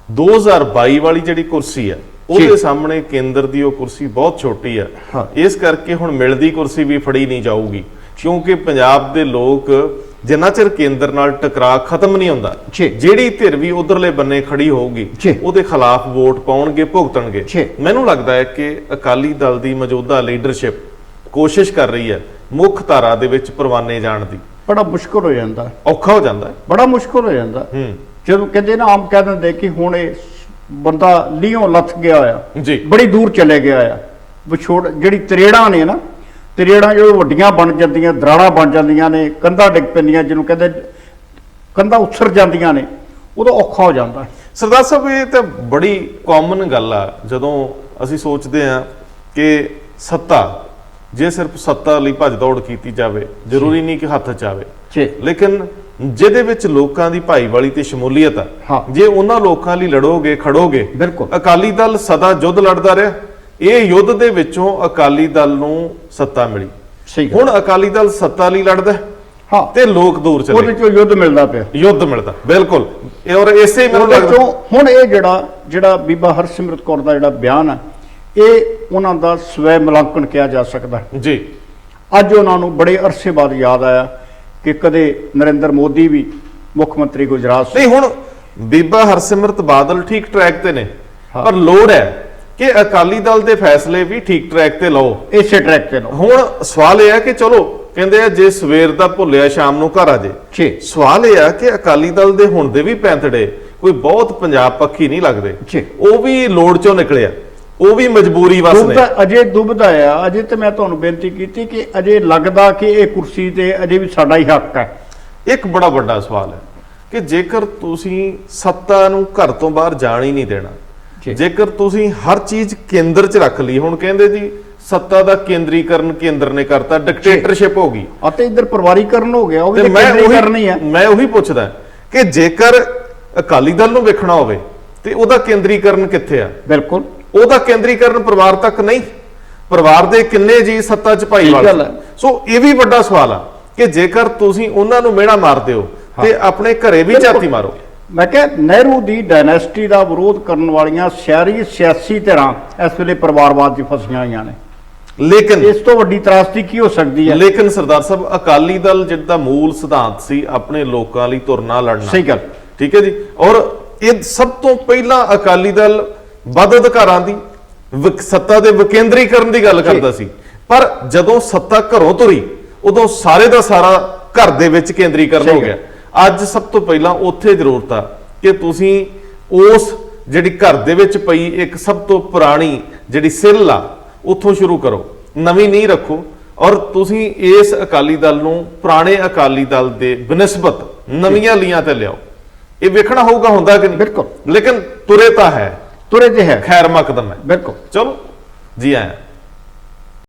2022 ਵਾਲੀ ਜਿਹੜੀ ਕੁਰਸੀ ਆ ਉਹਦੇ ਸਾਹਮਣੇ ਕੇਂਦਰ ਦੀ ਉਹ ਕੁਰਸੀ ਬਹੁਤ ਛੋਟੀ ਆ, ਹਾਂ। ਇਸ ਕਰਕੇ ਹੁਣ ਮਿਲਦੀ ਕੁਰਸੀ ਵੀ ਫੜੀ ਨਹੀਂ ਜਾਊਗੀ, ਕਿਉਂਕਿ ਪੰਜਾਬ ਦੇ ਲੋਕ ਜਿੰਨਾ ਚਿਰ ਕੇਂਦਰ ਨਾਲ ਟਕਰਾਅ ਖਤਮ ਨਹੀਂ ਹੁੰਦਾ, ਜੀ। ਜਿਹੜੀ ਧਿਰ ਵੀ ਉਧਰਲੇ ਬੰਨੇ ਖੜੀ ਹੋਊਗੀ ਜੀ। ਉਹਦੇ ਖਿਲਾਫ ਵੋਟ ਪਾਉਣਗੇ, ਭੁਗਤਣਗੇ। ਜੀ। ਮੈਨੂੰ ਲੱਗਦਾ ਹੈ ਕਿ ਅਕਾਲੀ ਦਲ ਦੀ ਮੌਜੂਦਾ ਲੀਡਰਸ਼ਿਪ ਕੋਸ਼ਿਸ਼ ਕਰ ਰਹੀ ਹੈ ਮੁੱਖ ਧਾਰਾ ਦੇ ਵਿੱਚ ਪਰਵਾਨੇ ਜਾਣ ਦੀ। ਬੜਾ ਮੁਸ਼ਕਲ ਹੋ ਜਾਂਦਾ, ਔਖਾ ਹੋ ਜਾਂਦਾ ਹੈ। ਬੜਾ ਮੁਸ਼ਕਲ ਹੋ ਜਾਂਦਾ। ਜਦੋਂ ਕਹਿੰਦੇ ਨਾ, ਆਮ ਕਹਿ ਦਿੰਦੇ ਕਿ ਹੁਣ ਇਹ ਬੰਦਾ ਲੀਓਂ ਲੱਥ ਗਿਆ ਹੋਇਆ, ਜੀ। ਬੜੀ ਦੂਰ ਚਲੇ ਗਿਆ ਆ। ਵਿਛੋੜ ਜਿਹੜੀ ਤਰੇੜਾਂ ਨੇ ਨਾ, ਤਰੇੜਾਂ ਜਦੋਂ ਵੱਡੀਆਂ ਬਣ ਜਾਂਦੀਆਂ, ਦਰਾੜਾਂ ਬਣ ਜਾਂਦੀਆਂ ਨੇ, ਕੰਧਾਂ ਡਿੱਗ ਪੈਂਦੀਆਂ, ਜਿਹਨੂੰ ਕਹਿੰਦੇ ਕੰਧਾਂ ਉਸਰ ਜਾਂਦੀਆਂ ਨੇ, ਉਦੋਂ ਔਖਾ ਹੋ ਜਾਂਦਾ। ਸਰਦਾਰ ਸਾਹਿਬ, ਇਹ ਤਾਂ ਬੜੀ ਕਾਮਨ ਗੱਲ ਆ ਜਦੋਂ ਅਸੀਂ ਸੋਚਦੇ ਹਾਂ ਕਿ ਸੱਤਾ, ਜੇ ਸਿਰਫ ਸੱਤਾ ਲਈ ਭੱਜ ਦੌੜ ਕੀਤੀ ਜਾਵੇ, ਜ਼ਰੂਰੀ ਨਹੀਂ ਕਿ ਹੱਥ 'ਚ ਆਵੇ, ਜੀ। ਲੇਕਿਨ ਜਿਹਦੇ ਵਿੱਚ ਲੋਕਾਂ ਦੀ ਭਾਈਵਾਲੀ ਤੇ ਸ਼ਮੂਲੀਅਤ ਆ, ਹਾਂ। ਜੇ ਉਹਨਾਂ ਲੋਕਾਂ ਲਈ ਲੜੋਗੇ, ਖੜੋਗੇ। ਬਿਲਕੁਲ। ਅਕਾਲੀ ਦਲ ਸਦਾ ਯੁੱਧ ਲੜਦਾ ਰਿਹਾ, ਇਹ ਯੁੱਧ ਦੇ ਵਿੱਚੋਂ ਅਕਾਲੀ ਦਲ ਨੂੰ ਸੱਤਾ ਮਿਲੀ। ਸਹੀ ਗੱਲ। ਹੁਣ ਅਕਾਲੀ ਦਲ ਸੱਤਾ ਲਈ ਲੜਦਾ ਹੈ ਹਾਂ, ਤੇ ਲੋਕ ਦੂਰ ਚਲੇ ਉਹਦੇ ਚੋਂ ਯੁੱਧ ਮਿਲਦਾ ਪਿਆ, ਯੁੱਧ ਮਿਲਦਾ। ਬਿਲਕੁਲ। ਔਰ ਇਸੇ ਮੈਨੂੰ ਉਹਦੇ ਲੱਗਦਾ ਚੋਂ ਹੁਣ ਇਹ ਜਿਹੜਾ ਬੀਬਾ ਹਰਸਿਮਰਤ ਕੌਰ ਦਾ ਜਿਹੜਾ ਬਿਆਨ ਆ, ਇਹ ਉਹਨਾਂ ਦਾ ਸਵੈ ਮੁਲਾਂਕਣ ਕਿਹਾ ਜਾ ਸਕਦਾ। ਜੀ। ਅੱਜ ਉਹਨਾਂ ਨੂੰ ਬੜੇ ਅਰਸੇ ਬਾਅਦ ਯਾਦ ਆਇਆ ਕਿ ਕਦੇ ਨਰਿੰਦਰ ਮੋਦੀ ਵੀ ਮੁੱਖ ਮੰਤਰੀ ਗੁਜਰਾਤ ਸੀ। ਨਹੀਂ, ਹੁਣ ਬੀਬਾ ਹਰਸਿਮਰਤ ਬਾਦਲ ਠੀਕ ਟਰੈਕ ਤੇ ਨੇ, ਹਾਂ। ਪਰ ਲੋੜ ਹੈ ਕਿ ਅਕਾਲੀ ਦਲ ਦੇ ਫੈਸਲੇ ਵੀ ਠੀਕ ਟਰੈਕ ਤੇ ਲਓ। ਇਸੇ ਟਰੈਕ ਤੇ ਲਓ। ਹੁਣ ਸਵਾਲ ਇਹ ਹੈ ਕਿ ਚਲੋ ਕਹਿੰਦੇ ਆ ਜੇ ਸਵੇਰ ਦਾ ਭੁੱਲਿਆ ਸ਼ਾਮ ਨੂੰ ਘਰ ਆ ਜੇ। ਜੀ। ਸਵਾਲ ਇਹ ਆ ਕਿ ਅਕਾਲੀ ਦਲ ਦੇ ਹੁਣ ਦੇ ਵੀ ਪੈਂਤੜੇ ਕੋਈ ਬਹੁਤ ਪੰਜਾਬ ਪੱਖੀ ਨਹੀਂ ਲੱਗਦੇ। ਜੀ। ਉਹ ਵੀ ਲੋੜ ਚੋਂ ਨਿਕਲਿਆ, ਉਹ ਵੀ ਮਜਬੂਰੀ ਵਸ ਨੇ। ਅਜੇ ਦੁਬਦਾ ਆ। ਅਜੇ ਤੇ ਮੈਂ ਤੁਹਾਨੂੰ ਬੇਨਤੀ ਕੀਤੀ ਕਿ ਅਜੇ ਲੱਗਦਾ ਕਿ ਇਹ ਕੁਰਸੀ ਤੇ ਅਜੇ ਵੀ ਸਾਡਾ ਹੀ ਹੱਕ ਹੈ। ਇੱਕ ਬੜਾ ਵੱਡਾ ਸਵਾਲ ਹੈ ਕਿ ਜੇਕਰ ਤੁਸੀਂ ਸੱਤਾ ਨੂੰ ਘਰ ਤੋਂ ਬਾਹਰ ਜਾਣ ਹੀ ਨਹੀਂ ਦੇਣਾ, ਜੇਕਰ ਤੁਸੀਂ ਹਰ ਚੀਜ਼ ਕੇਂਦਰ 'ਚ ਰੱਖ ਲਈ, ਹੁਣ ਕਹਿੰਦੇ ਜੀ ਸੱਤਾ ਦਾ ਕੇਂਦਰੀਕਰਨ ਕੇਂਦਰ ਨੇ ਕਰਤਾ, ਡਿਕਟੇਟਰਸ਼ਿਪ ਹੋ ਗਈ ਅਤੇ ਇਧਰ ਪਰਿਵਾਰੀਕਰਨ ਹੋ ਗਿਆ, ਉਹ ਵੀ ਤੇ ਕੇਂਦਰੀਕਰਨ ਹੀ ਆ। ਮੈਂ ਉਹੀ ਪੁੱਛਦਾ ਕਿ ਜੇਕਰ ਅਕਾਲੀ ਦਲ ਨੂੰ ਵੇਖਣਾ ਹੋਵੇ ਤੇ ਉਹਦਾ ਕੇਂਦਰੀਕਰਨ ਕਿੱਥੇ ਆ? ਬਿਲਕੁਲ, ਉਹਦਾ ਕੇਂਦਰੀਕਰਨ ਪਰਿਵਾਰ ਤੱਕ ਨਹੀਂ। ਪਰਿਵਾਰ ਦੇ ਕਿੰਨੇ ਜੀ ਸੱਤਾ 'ਚ ਭਾਈਵਾਲ? ਸੋ ਇਹ ਵੀ ਵੱਡਾ ਸਵਾਲ ਆ ਕਿ ਜੇਕਰ ਤੁਸੀਂ ਉਹਨਾਂ ਨੂੰ ਮਿਹਣਾ ਮਾਰਦੇ ਹੋ ਤੇ ਆਪਣੇ ਘਰੇ ਵੀ ਝਾਤੀ ਮਾਰੋ। ਮੈਂ ਕਿਹਾ ਨਹਿਰੂ ਦੀ ਡਾਇਨੈਸਟੀ ਦਾ ਵਿਰੋਧ ਕਰਨ ਵਾਲੀਆਂ ਸ਼ਹਿਰੀ ਸਿਆਸੀ ਧਿਰਾਂ ਇਸ ਵੇਲੇ ਪਰਿਵਾਰਵਾਦ 'ਚ ਫਸੀਆਂ ਹੋਈਆਂ ਨੇ। ਲੇਕਿਨ ਇਸ ਤੋਂ ਵੱਡੀ ਤਰਾਸਦੀ ਕੀ ਹੋ ਸਕਦੀ ਹੈ? ਲੇਕਿਨ ਸਰਦਾਰ ਸਾਹਿਬ, ਅਕਾਲੀ ਦਲ ਜਿਹੜਾ ਮੂਲ ਸਿਧਾਂਤ ਸੀ ਆਪਣੇ ਲੋਕਾਂ ਲਈ ਤੁਰਨਾ ਲੜਨਾ। ਸਹੀ ਗੱਲ। ਠੀਕ ਹੈ ਜੀ। ਔਰ ਇਹ ਸਭ ਤੋਂ ਪਹਿਲਾਂ ਅਕਾਲੀ ਦਲ ਵੱਧ ਅਧਿਕਾਰਾਂ ਦੀ, ਸੱਤਾ ਦੇ ਵਿਕੇਂਦਰੀਕਰਨ ਦੀ ਗੱਲ ਕਰਦਾ ਸੀ, ਪਰ ਜਦੋਂ ਸੱਤਾ ਘਰੋਂ ਤੁਰੀ ਉਦੋਂ ਸਾਰੇ ਦਾ ਸਾਰਾ ਘਰ ਦੇ ਵਿੱਚ ਕੇਂਦਰੀਕਰਨ ਹੋ ਗਿਆ। ਅੱਜ ਸਭ ਤੋਂ ਪਹਿਲਾਂ ਉੱਥੇ ਜ਼ਰੂਰਤ ਆ ਕਿ ਤੁਸੀਂ ਉਸ ਜਿਹੜੀ ਘਰ ਦੇ ਵਿੱਚ ਪਈ ਇੱਕ ਸਭ ਤੋਂ ਪੁਰਾਣੀ ਜਿਹੜੀ ਸਿੱਲ ਆ ਉੱਥੋਂ ਸ਼ੁਰੂ ਕਰੋ, ਨਵੀਂ ਨਹੀਂ ਰੱਖੋ। ਔਰ ਤੁਸੀਂ ਇਸ ਅਕਾਲੀ ਦਲ ਨੂੰ ਪੁਰਾਣੇ ਅਕਾਲੀ ਦਲ ਦੇ ਬਨਿਸਬਤ ਨਵੀਆਂ ਲੀਆਂ ਤੇ ਲਿਆਓ। ਇਹ ਵੇਖਣਾ ਹੋਊਗਾ ਹੁੰਦਾ ਕਿ ਨਹੀਂ। ਬਿਲਕੁਲ। ਲੇਕਿਨ ਤੁਰੇ ਤਾਂ ਹੈ, ਤੁਰੇ ਤੇ ਹੈ, ਖੈਰ ਮਕਦਮ ਹੈ। ਬਿਲਕੁਲ। ਚਲੋ ਜੀ ਆਇਆਂ।